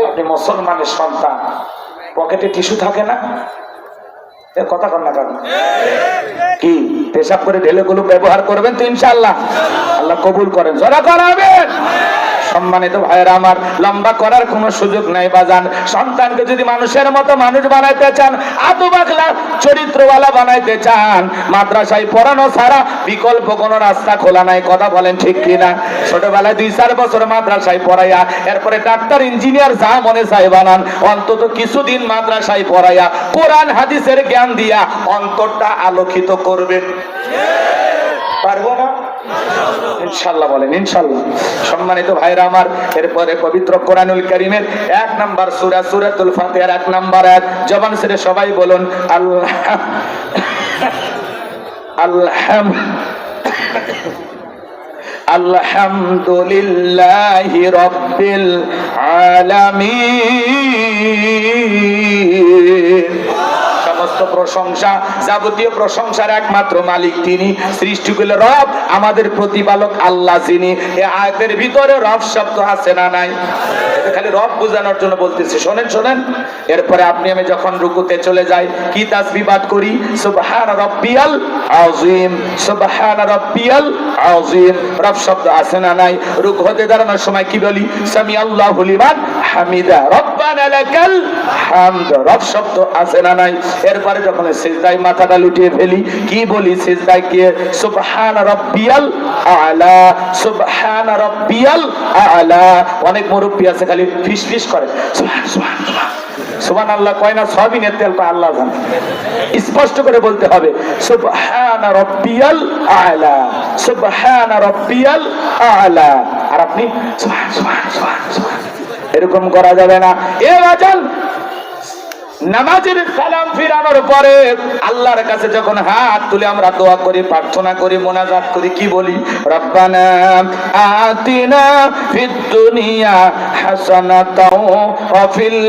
আপনি মুসলমানের সন্তান, পকেটে টিস্যু থাকে না? কথা কর না কেন? কি পেশাব করে ঢেলে গুলো ব্যবহার করবেন তো ইনশাআল্লাহ? আল্লাহ কবুল করেন, যারা করাবেন। সম্মানিত ভাইয়েরা আমার, লম্বা করার কোনো সুযোগ নাই বাজান। সন্তানকে যদি মানুষের মতো মানুষ বানাইতে চান, আদব আখলাক চরিত্রওয়ালা বানাইতে চান, মাদ্রাসায় পড়ানো ছাড়া বিকল্প কোনো রাস্তা খোলা নাই। কথা বলেন ঠিক কিনা? ছোটবেলায় 2-4 বছর মাদ্রাসায় পড়াইয়া এরপরে ডাক্তার ইঞ্জিনিয়ার যা মনে চায় বানান, অন্তত কিছুদিন মাদ্রাসায় পড়াইয়া কোরআন হাদিসের জ্ঞান দিয়া অন্তরটা আলোকিত করবেন। পারবো না? ইনশাআল্লাহ বলেন ইনশাআল্লাহ। সম্মানিত ভাইরা আমার, এরপরে পবিত্র কোরআনুল কারীমের 1 নাম্বার সূরা সূরাতুল ফাতিহার 1 নাম্বার আয়াত জবান ছেড়ে সবাই বলুন আলহামদুলিল্লাহি রাব্বিল আলামিন। সমস্ত প্রশংসা, যাবতীয় প্রশংসার একমাত্র মালিক তিনি, সৃষ্টিকুলের রব, আমাদের প্রতিপালক আল্লাহ যিনি। এই আয়াতের ভিতরে রব শব্দ আছে না নাই? খালি রব বোঝানোর জন্য বলতেছি, শোনেন শোনেন। এরপরে আপনি আমি যখন রুকুতে চলে যাই কি তাসবিহ পাঠ করি? সুবহান রাব্বিয়াল আযীম, সুবহান রাব্বিয়াল আযীম। রব শব্দ আছে না নাই? রুকু হতে দাঁড়ানোর সময় কি বলি? সামি আল্লাহু লিমান হামিদা, রব্বানা লাকাল হামদ। রব শব্দ আছে না নাই? এরপরে যখন সিজদায় মাথাটা লুটিয়ে ফেলি কি বলি? সিজদায় গিয়ে সুবহান রাব্বিয়াল আ'লা, সুবহান রাব্বিয়াল আ'লা। অনেক মুরব্বি আছে খালি ফিসফিস করে সুবহান সুবহান সুবহান, সুবহানাল্লাহ কয় না, সবিনের তেল পা আল্লাহ জানে। স্পষ্ট করে বলতে হবে সুবহান রাব্বিয়াল আ'লা, সুবহান রাব্বিয়াল আ'লা। আর আপনি সুবহান সুবহান সুবহান সুবহান এরকম করা যাবে না। এ বাজান, নামাজের সালাম ফিরানোর পরে আল্লাহর কাছে যখন হাত তুলে আমরা দোয়া করি, প্রার্থনা করি, মোনাজাত করি, কি বলি? রব্বানা আতিনা ফিদ দুনিয়া হাসানাতাও ওয়া ফিল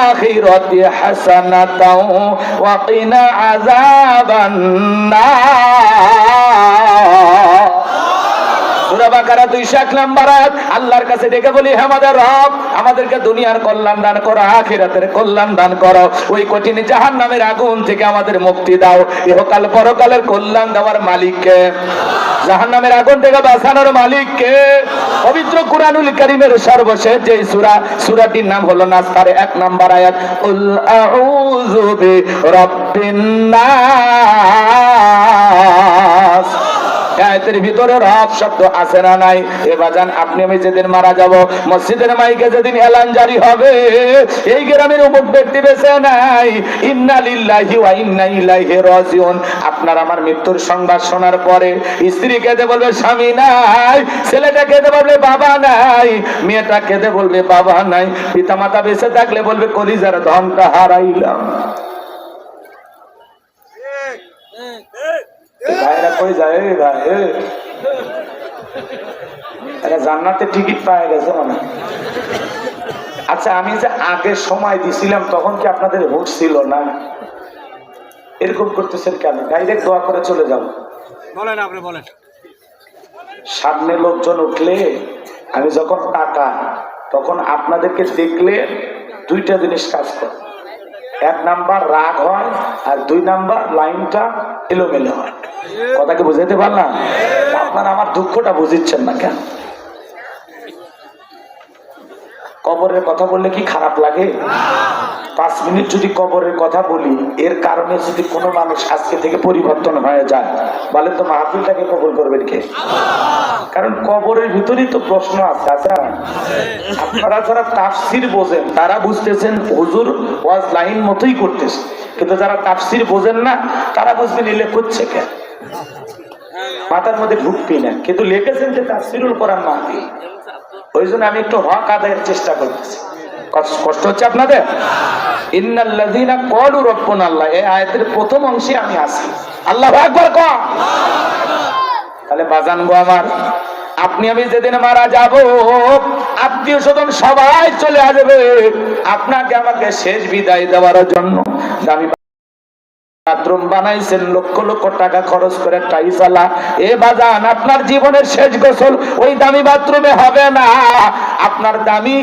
আখিরাতি হাসানাতাও ওয়া কিনা আযাবান নার। সূরা বাকারা 201 নম্বর আয়াত। আল্লাহর কাছে ডেকে বলি, হে আমাদের রব, আমাদেরকে দুনিয়ার কল্যাণ দান করো, আখিরাতের কল্যাণ দান করো, ওই কঠিন জাহান্নামের আগুন থেকে আমাদের মুক্তি দাও। ইহকাল পরকালের কল্যাণ দেওয়ার মালিক কে? জাহান্নামের আগুন থেকে বাঁচানোর মালিক কে? পবিত্র কুরআনুল কারীমের সর্বশেষ যে সূরা, সূরাটির নাম হলো নাস, তার 1 নম্বর আয়াত। কুল আউযু বিরাব্বিন নাস। আয়াতের ভিতরে রব শব্দ আছে না নাই? এ বাজান, আপনি আমি যেদিন মারা যাব, মসজিদের মাইকে যেদিন এলান জারি হবে, এই গ্রামের অমুক ব্যক্তি বেঁচে নাই, ইন্না লিল্লাহি ওয়া ইন্না ইলাইহি রাজিউন। আপনার আমার মৃত্যুর সংবাদ শোনার পরে স্ত্রী কেঁদে বলবে স্বামী নাই, ছেলেটা কেঁদে বলবে বাবা নাই, মেয়েটা কেঁদে বলবে বাবা নাই, পিতামাতা বেঁচে থাকলে বলবে কলিজার ধনটা হারাইলাম। ভাইরা কই যায়? জান্নাতের টিকিট পাওয়া গেছে মানে। আচ্ছা, আমি যে আগে সময় দিছিলাম তখন কি আপনাদের হুঁশ ছিল না? এরকম করতেছেন কেন? ডাইরেক্ট দোয়া করে চলে যাও। বলেন, আপনি বলেন। সামনে লোকজন উঠলে আমি যখন টাকা, তখন আপনাদেরকে দেখলে 2টা জিনিস কাজ করে। 1 নাম্বার রাগ হয়, আর 2 নাম্বার লাইনটা এলোমেলো হয়। কথাকে বুঝাইতে পারলাম? আপনারা আমার দুঃখটা বুঝিচ্ছেন না কেন? কবরের কথা বললে কি খারাপ লাগে? 5 মিনিট যদি কবরের কথা বলি, এর কারণে যদি কোনো মানুষ আজকে থেকে পরিবর্তন হয়ে যায়, বলেন তো মাহফিলটাকে কবুল করবেন কে? কারণ কবরের ভিতরেই তো প্রশ্ন আছে। আচ্ছা, আপনারা যারা তাফসীর বোঝেন তারা বুঝতেছেন হুজুর ওয়াজ লাইন মতোই করতেছে, কিন্তু যারা তাফসীর বোঝেন না তারা বুঝবেন এলে করছে কে, মাথার মধ্যে ঢুকতেই না। কিন্তু লিখেছেন যে তাফসীরুল কোরআন মাহফিল, ওই জন্য আমি একটু হক আদায়ের চেষ্টা করতেছি। কষ্ট হচ্ছে আপনাদের? ইন্নাল্লাযীনা ক্বালু রাব্বুনা আল্লাহ, এই আয়াতের প্রথম অংশে আমি আছি। আল্লাহু আকবার কও। তাহলে বাজান গো আমার, আপনি আমি যেদিন মারা যাব, আত্মীয় স্বজন সবাই চলে আসবে আপনাকে আমাকে শেষ বিদায় দেওয়ার জন্য। দামি বাথরুম বানাইছেন, লক্ষ লক্ষ টাকা খরচ করে টাইসালা। এ বাজান, আপনার জীবনের শেষ গোসল ওই দামি বাথরুমে হবে না, আপনার দামি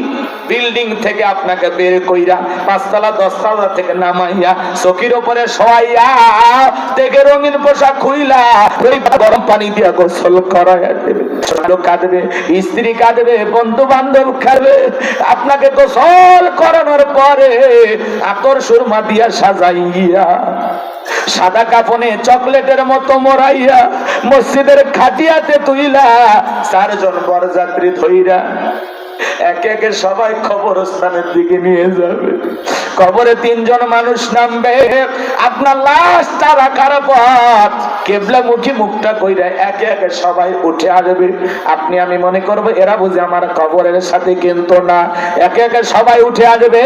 বিল্ডিং থেকে আপনাকে বের কইরা 5 তলা 10 তলা থেকে নামাইয়া চকির উপরে শোয়াইয়া দেখে রঙিন পোশাক খুইলা ওই গরম পানি দিয়া গোসল করাইয়া দেবে। লোক কাঁদবে, স্ত্রী কাঁদবে, বন্ধু বান্ধব খাবে। আপনাকে গোসল করানোর পরে আতর সুরমা দিয়া সাজাইয়া সাদা কাফনে চকলেটের মতো মোড়াইয়া মসজিদের খাটিয়াতে তুইলা 4 জন বরযাত্রী ধইরা একে একে সবাই কবরস্থানের দিকে নিয়ে যাবে। কবরে 3 জন মানুষ নামবে। আপনার লাশটা রাখার পর কেবলামুখী মুখটা কইরা একে একে সবাই উঠে আসবে। আপনি আমি মনে করব এরা বুঝে আমার কবরের সাথে কিন্তু না। একে একে সবাই উঠে আসবে।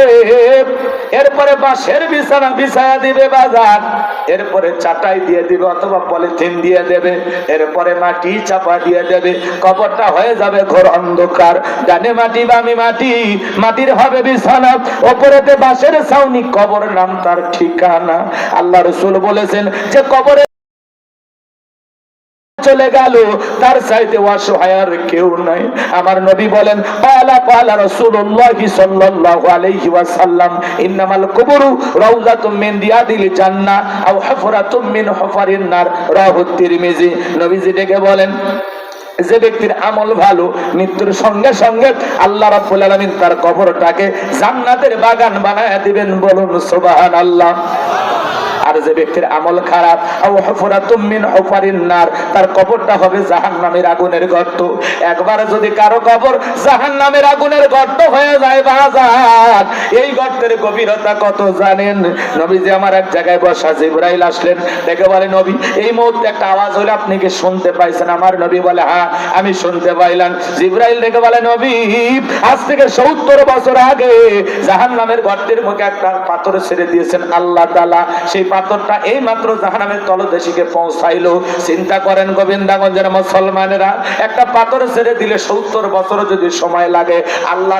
এরপরে বাঁশের বিছানা বিছায়া দিবে বাজার, এরপরে চাটাই দিয়ে দিবে অথবা পলিথিন দিয়ে দেবে, এরপরে মাটি চাপা দিয়ে দেবে। কবরটা হয়ে যাবে ঘোর অন্ধকার। ডানে মাটি বামে মাটি, মাটির হবে বিছানা, ওপরেতে বাঁশের ছাউনি। কবর নাম তার ঠিকানা। আল্লাহ রাসূল বলেছেন যে কবরে চলে গেল তার চাইতে অসহায় আর কেউ নাই। আমার নবী বলেন পালা রাসূলুল্লাহ সাল্লাল্লাহু আলাইহি ওয়াসাল্লাম ইন্নামাল কুবুরু রাউযাতুম মিন রিয়াদিল জান্নাহ আও হুফরাতুম মিন হুফারিন নার। রাওয়াহু তিরমিজি। নবীজি ডেকে বলেন যে ব্যক্তির আমল ভালো, মৃত্যুর সঙ্গে সঙ্গে আল্লাহ রাব্বুল আলামিন তার কবরটাকে জান্নাতের বাগান বানায় দিবেন। বলুন সুবহানাল্লাহ। আর যে ব্যক্তির আমল খারাপ, আও হুফরাতুম মিন হুফারিন নার, তার কবরটা হবে জাহান্নামের আগুনের গর্ত। একবার যদি কারো কবর জাহান্নামের আগুনের গর্ত হয়ে যায় বাজার, এই গর্তের গভীরতা কত জানেন? নবীজি আমার এক জায়গায় বসা, জিবরাইল আসলেন, দেখে বলে নবী এই মুহূর্তে একটা আওয়াজ হলো, আপনি কি শুনতে পাইছেন? আমার নবী বলে হ্যাঁ আমি শুনতে পাইলাম। জিবরাইল দেখে বলে নবী আজ থেকে 70 বছর আগে জাহান্নামের গর্তের মুখে একটা পাথর ছেড়ে দিয়েছেন আল্লাহ তাআলা। সেই পাথরটা এই মাত্র জাহান্নামের তলদেশে পৌঁছাইলো। চিন্তা করেন গোবিন্দাগঞ্জের মুসলমানেরা, একটা পাথর ছেড়ে দিলে 70 বছর যদি সময় লাগে, আল্লাহ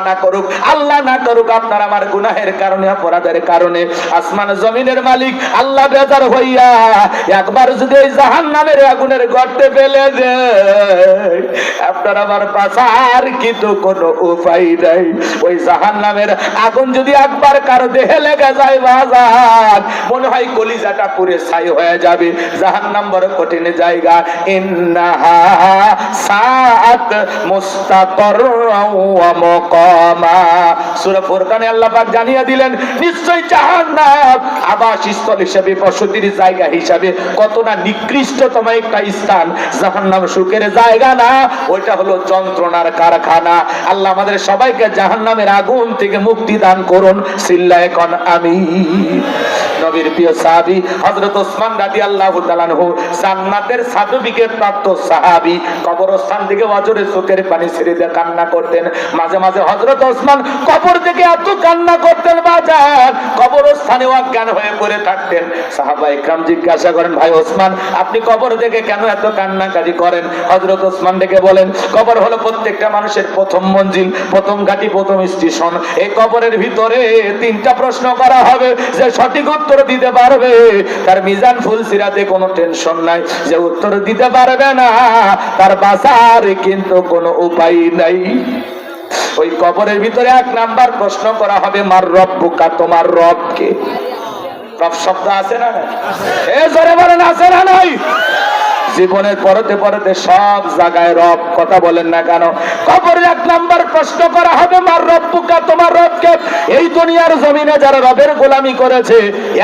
না করুক আপনার আমার গুনাহের কারণে, অপরাধের কারণে আসমান জমিনের মালিক আল্লাহ বেজার হইয়া একবার যদি এই জাহান্নামের আগুনের গর্তে ফেলে দেয়, আপনার আমার বাঁচার কিন্তু কোনো উপায় নাই। ওই জাহান্নামের আগুন যদি একবার কারো দেহে লেগে যায় বাজার, মনে হয় কলিজাটা পুরে ছাই হয়ে যাবে। জাহান্নাম বড় কঠিন জায়গা। ইন্নাহা সাআত মুস্তাকাররাও ওয়া মুকামা। সূরা ফুরকানে আল্লাহ পাক জানিয়ে দিলেন নিশ্চয় জাহান্নাম আবাসস্থল হিসেবে, বসতির জায়গা হিসেবে কত না নিকৃষ্টতম একটা স্থান। জাহান্নাম সুখের জায়গা না, ওইটা হলো যন্ত্রণার কারখানা। আল্লাহ আমাদের সবাইকে জাহান্নামের আগুন থেকে মুক্তি দান করুন। চিল্লায়ে কোন আমিন। নবীর প্রিয় সাহাবী হযরত ওসমান রাদিয়াল্লাহু তাআলা আনহু জান্নাতের সার্টিফিকেট প্রাপ্ত সাহাবী, কবরস্থান থেকে ওয়াজরে চোখের পানি ছেড়ে দিয়ে কান্না করতেন। মাঝে মাঝে হযরত ওসমান কবর থেকে এত কান্না করতেন বাজার, কবরস্থানে অজ্ঞান হয়ে পড়ে থাকতেন। সাহাবায়ে কেরাম জিজ্ঞাসা করেন ভাই ওসমান আপনি কবর থেকে কেন এত কান্নাকাটি করেন? হযরত ওসমান ডেকে বলেন কবর হলো প্রত্যেকটা মানুষের প্রথম মঞ্জিল, প্রথম ঘাঁটি, প্রথম স্টেশন। এই কবরের ভিতরে 3টা প্রশ্ন করা হবে, যে সঠিক উত্তর দিতে পারবে তার মিজান ফুল সিরাতে কোনো টেনশন নাই, যে উত্তর দিতে পারবে না তার বাঁচার কিন্তু কোনো উপায় নাই। ওই কবরের ভিতরে 1 নাম্বার প্রশ্ন করা হবে মার রব্বুকা, তোমার রব কে? রব শব্দ আছে না? এ জোরে বলেন আছে না নাই? জীবনের পরতে পরতে সব জায়গায় রব, কথা বলেন না কেন? কবরে 1 নাম্বার প্রশ্ন করা হবে মার রব্বুকা, তোমার রব কে? এই দুনিয়ার জমিনে যারা রবের গোলামি করেছে,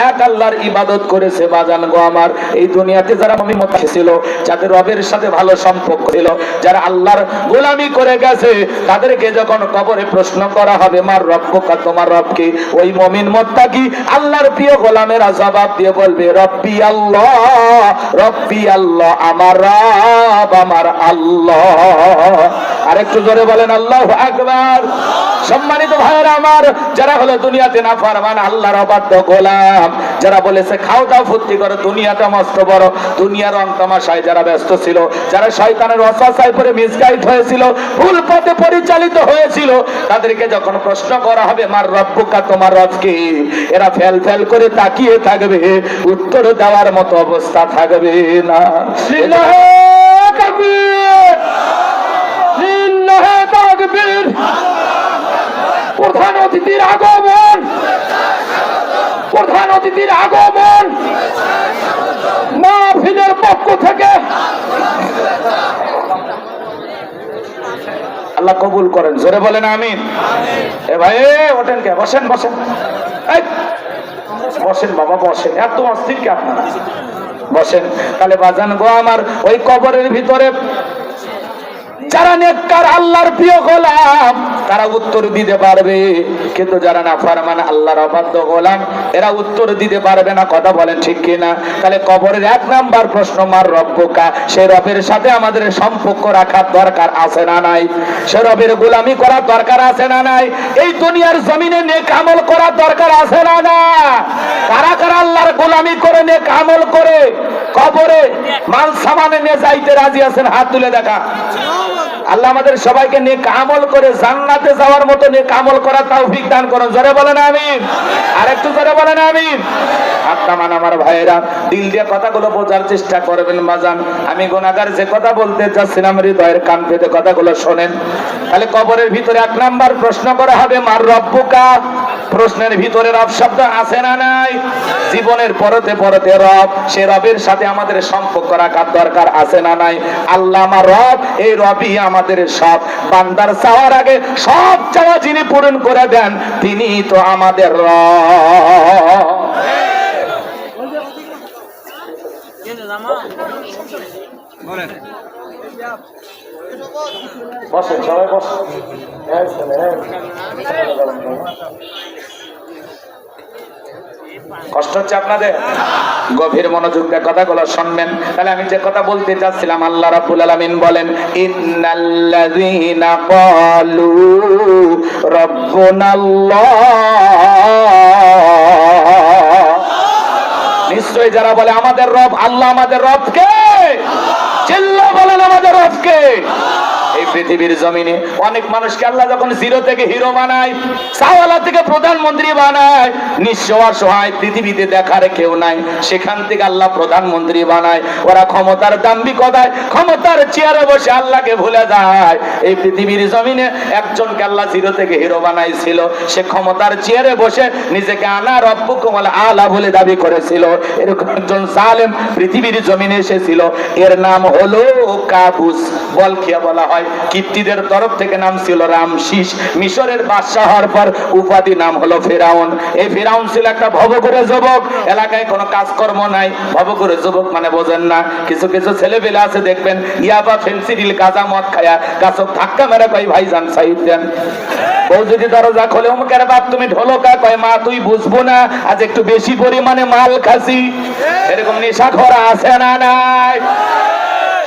এক আল্লাহর ইবাদত করেছে, বাজান গো আমার, এই দুনিয়াতে যারা মুমিন ছিল, যাদের রবের সাথে ভালো সম্পর্ক ছিল, যারা আল্লাহর গোলামি করে গেছে, তাদেরকে যখন কবরে প্রশ্ন করা হবে মার রব্বুকা, তোমার রব কে, ওই মুমিন মুত্তাকি আল্লাহর প্রিয় গোলামেরা জবাব দিয়ে বলবে রব্বি আল্লাহ, রব্বি আল্লাহ, আমার রব আমার আল্লাহ। আরেকটু জোরে বলেন আল্লাহু আকবার। সম্মানিত ভাইরা আমার, যারা হলো দুনিয়াতে নাফরমান, আল্লাহর অবাধ্য গোলাম, যারা বলেছে খাও দাও ফুর্তি করো, দুনিয়াটা মস্ত বড়, দুনিয়ার রং তামাশায় যারা ব্যস্ত ছিল, যারা শয়তানের ওয়াসওয়াসায় পড়ে মিসগাইড হয়েছিল, ভুল পথে পরিচালিত হয়েছিল, তাদেরকে যখন প্রশ্ন করা হবে মার রব্বুকা, তোমার রব কে, এরা ফেল ফেল করে তাকিয়ে থাকবে, উত্তর দেওয়ার মতো অবস্থা থাকবে না। লিল্লাহি তাকবীর, লিল্লাহি তাকবীর। প্রধান অতিথির আগমন, প্রধান অতিথির আগমন মাহফিলের পক্ষ থেকে আল্লাহ কবুল করেন। জোরে বলেন আমিন। এ ভাই ওঠেন কে? বসেন বসেন, বসেন বাবা বসেন, এত অস্থির কে আপনারা? বসেন। তাহলে বাজান গো আমার, ওই কবরের ভিতরে যারা নেককার আল্লাহর প্রিয় গোলাম তারা উত্তর দিতে পারবে, কিন্তু যারা নাফরমান আল্লাহর অবাধ্য গোলাম এরা উত্তর দিতে পারবে না। কথা বলেন ঠিক কিনা? তাহলে কবরের 1 নাম্বার প্রশ্ন, মার রব্বুকা, সে রবের সাথে আমাদের সম্পর্ক রাখার দরকার আছে না নাই? সে রবের গোলামি করার দরকার আছে না নাই? এই দুনিয়ার জমিনে নেক আমল করার দরকার আছে না না? কারা কারা আল্লাহর গোলামি করে নেক আমল করে কবরে মাল সামানে নিয়ে যাইতে রাজি আছেন? হাত তুলে দেখা। আল্লাহ আমাদের সবাইকে নেক আমল করে জান্নাতে যাওয়ার মতো নেক আমল করার তৌফিক দান করুন। জোরে বলেন আমিন। আরেকটু জোরে বলেন আমিন। আত্মান আমার ভাইয়েরা, দিল দিয়ে কথাগুলো বোঝার চেষ্টা করবেন বাজান। আমি গুনাহগার যে কথা বলতে যাচ্ছিলাম, হৃদয়ের কান পেতে কথাগুলো শোনেন। তাহলে কবরের ভিতরে 1 নাম্বার প্রশ্ন করা হবে, মার রব্বুকা। প্রশ্নের ভিতরে রব শব্দ আছে না নাই? জীবনের পরতে পরতে রব, সে রবের সাথে আমাদের সম্পর্ক রাখার দরকার আছে না নাই? আল্লাহ আমার রব, এই রবই আমাদের সব। বান্দার চাওয়ার আগে সব চাওয়া যিনি পূরণ করে দেন তিনি তো আমাদের রব। বসেন সবাই বসেন। কষ্ট হচ্ছে আপনাদের? গভীর মনোযোগ দিয়ে কথাগুলো শুনবেন। তাহলে আমি যে কথা বলতে চাচ্ছিলাম, আল্লাহ রাব্বুল আলামিন বলেন, ইন্নাল্লাযীনা ক্বালু রাব্বুনাল্লাহ, নিশ্চয়ই যারা বলে আমাদের রব আল্লাহ, আমাদের রব কে? চিল্লা বলেন আমাদের রব কে? এই পৃথিবীর জমিনে অনেক মানুষকে আল্লাহ যখন জিরো থেকে হিরো বানায়, সাওয়ালা থেকে প্রধানমন্ত্রী বানায়, নিঃস্ব অসহায় পৃথিবীতে দেখার কেউ নাই, সেখান থেকে আল্লাহ প্রধানমন্ত্রী বানায়। ওরা ক্ষমতার দাম্ভিকতায় ক্ষমতার চেয়ারে বসে আল্লাহকে ভুলে যায়। এই পৃথিবীর জমিনে একজনকে আল্লাহ জিরো থেকে হিরো বানাইছিল, সে ক্ষমতার চেয়ারে বসে নিজেকে আনা রব্বুকুম আলা বলে দাবি করেছিল। এরকম একজন জালেম পৃথিবীর জমিনে এসেছিল, এর নাম হলো কাবুস। বলখিয়া বলা হয়। কিপ্তিদের তরফ থেকে নাম ছিল রামশিস। মিশরের বাদশা হওয়ার পর উপাধি নাম হলো ফেরাউন। এই ফেরাউন ছিল একটা ভবঘুরে যুবক, এলাকায় কোনো কাজকর্ম নাই। ভবঘুরে যুবক মানে বোঝেন না? কিছু কিছু ছেলে পেলে আছে দেখবেন, ইয়াবা ফেন্সিডিল গাঁজা মদ খায়া গাছক ধাক্কা মেরে কয় ভাইজান সাইড দেন। বউ যদি দরজা খোলে, অমুকের বাপ তুমি ঢোলকা, কয় মা তুই বুঝবো না, আজ একটু বেশি পরিমাণে মাল খাসি। এরকম নেশাখোরা আছে না নাই?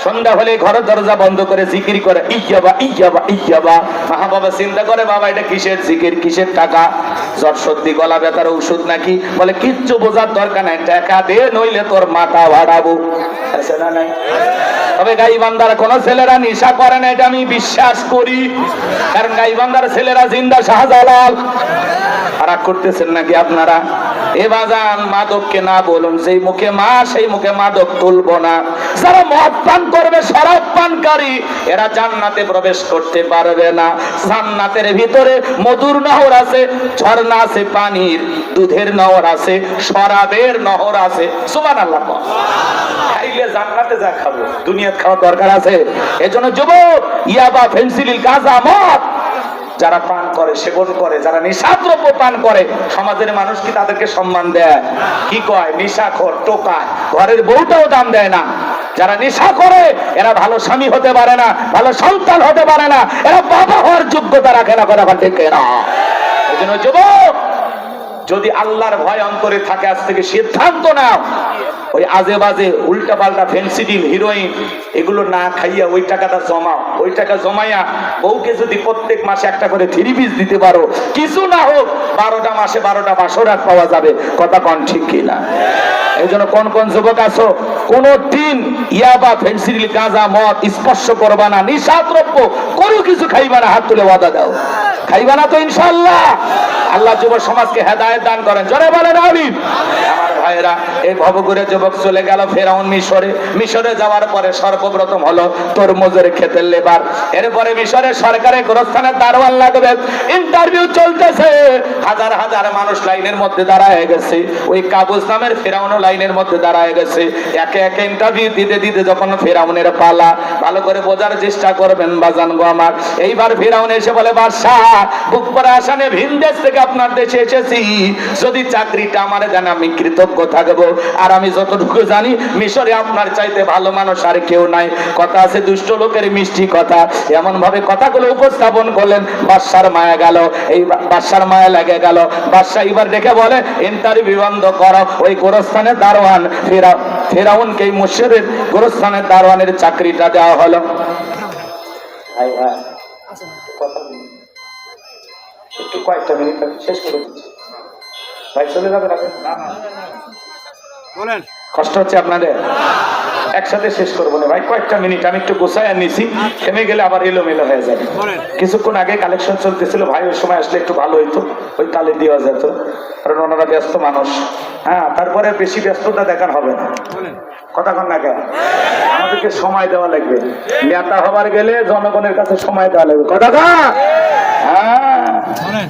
সন্ধ্যা হলে ঘরের দরজা বন্ধ করে জিকির করে, ইয়াবা ইয়াবা ইয়াবা। মা বাবা চিন্তা করে, বাবা এটা কিসের জিকির, কিসের টাকা? জ্বর সর্দি গলা ব্যথার ঔষধ নাকি? বলে কিচ্ছু বোঝার দরকার নাই, টাকা দে নইলে তোর মাথা ভাড়াবো। আছে না নাই? তবে গাইবান্ধার কোন ছেলেরা নেশা করে না, এটা আমি বিশ্বাস করি। কারণ গাইবান্ধার ছেলেরা জিন্দা শাহজালাল। রাগ করতেছেন নাকি আপনারা? এ বাজান, মাদককে না বলুন, যেই মুখে মা সেই মুখে মাদক তুলবো না। যারা মদ পান করবে, শরাব পানকারী, এরা জান্নাতে প্রবেশ করতে পারবে না। জান্নাতের ভিতরে মধুর নহর আছে, ঝর্ণা আছে, পানির দুধের নহর আছে, শরাবের নহর আছে। সুবহানাল্লাহ। খাইলে জান্নাতে যা খাবো, দুনিয়াতে খাওয়ার দরকার আছে? এজন্য যুবক, ইয়াবা ফেন্সিডিল গাঁজা মদ যারা পান করে, সেবন করে, যারা নেশাদ্রব্য পান করে, সমাজের মানুষ কি তাদেরকে সম্মান দেয়? কি কয়? নেশাখোর, টোকায়। ঘরের বউটাও দাম দেয় না। যারা নেশা করে এরা ভালো স্বামী হতে পারে না, ভালো সন্তান হতে পারে না, এরা বাবা হওয়ার যোগ্যতা রাখে না। কথা ঠিক না? এই জন্য যুবক, যদি আল্লাহর ভয় অন্তরে থাকে, আজ থেকে সিদ্ধান্ত নাও, ওই আজে বাজে উল্টা পাল্টা ফেন্সিডিল, হিরোইন এগুলো না খাইয়া ওই টাকাটা জমাও। ওই টাকা জমাইয়া বউকে যদি প্রত্যেক মাসে একটা করে 3 পিস দিতে পারো, কিছু না হোক 12টা মাসে 12টা বাসরাত পাওয়া যাবে। কথা কোন ঠিক কিনা? এই জন্য কোন কোন যুবক আছো, কোন দিন ইয়াবা ফেন্সিডিল গাঁজা মদ স্পর্শ করবা না, নিশাদ্রব্য কোনো কিছু খাইবা না। হাত তুলে ওয়াদা দাও, খাইবা না তো ইনশাআল্লাহ। আল্লাহ যুব সমাজকে হেদায়েত দান করেন। জোরে বলেন আমিন। আমার ভাইরা, এই ভবঘুরে যুবক চলে গেল ফেরাউন মিশরে। মিশরে যাওয়ার পরে সর্বপ্রথম হলো তরমুজের ক্ষেতের লেবার। এরপরে মিশরের সরকারের গোরস্থানের দারোয়ান লাগবে, ইন্টারভিউ চলতেছে। হাজার হাজার মানুষ লাইনের মধ্যে দাঁড়ায় গেছে, ওই কাবুস নামের ফেরাউনও লাইনের মধ্যে দাঁড়ায় গেছে। একে একে ইন্টারভিউ দিতে দিতে যখন ফেরাউনের পালা, ভালো করে বোঝার চেষ্টা করবেন বাজান গো আমার। এইবার ফেরাউন এসে বলে, বাদশাহ বুক করে আসানে ভিন দেশ থেকে আপনার দেশে এসেছি, যদি চাকরিটা আমার দেন আমি কৃতজ্ঞ থাকবো। আর আমি যতটুকু জানি মিশরে আপনার চাইতে ভালো মানুষ আর কেউ নাই। কথা আছে দুষ্ট লোকের মিষ্টি কথা, এমন ভাবে কথাগুলো উপস্থাপন করলেন, বাদশার মায়া গেল। এই বাদশার মায়া লেগে গেল। বাদশাহ এবার দেখে বলে, ইন্টারভিউ বন্ধ করো। ওই গোরস্থানের দারোয়ান ফেরাউনকে এই মিশরের গোরস্থানের দারোয়ানের চাকরিটা দেওয়া হলো। একটু কয়েকটা মিনিট শেষ করে দিচ্ছি ভাই, চলে যাবেন বলেন। কষ্ট হচ্ছে আপনাদের? একসাথে শেষ করবো না ভাই, কয়েকটা মিনিট আমি একটু গোছায় নিছি, থেমে গেলে আবার এলোমেলো হয়ে যাবে। কিছুক্ষণ আগে কালেকশন চলতেছিল ভাই, ওই সময় আসলে একটু ভালো হইতো, ওই কালে দেওয়া যেত, কারণ ওনারা ব্যস্ত মানুষ। হ্যাঁ, তারপরে বেশি ব্যস্ততা দেখার হবে না। কথা কন না কেন? আমাদেরকে সময় দেওয়া লাগবে, নেতা হবার গেলে জনগণের কাছে সময় দেওয়া লাগবে। কথা কন? হ্যাঁ।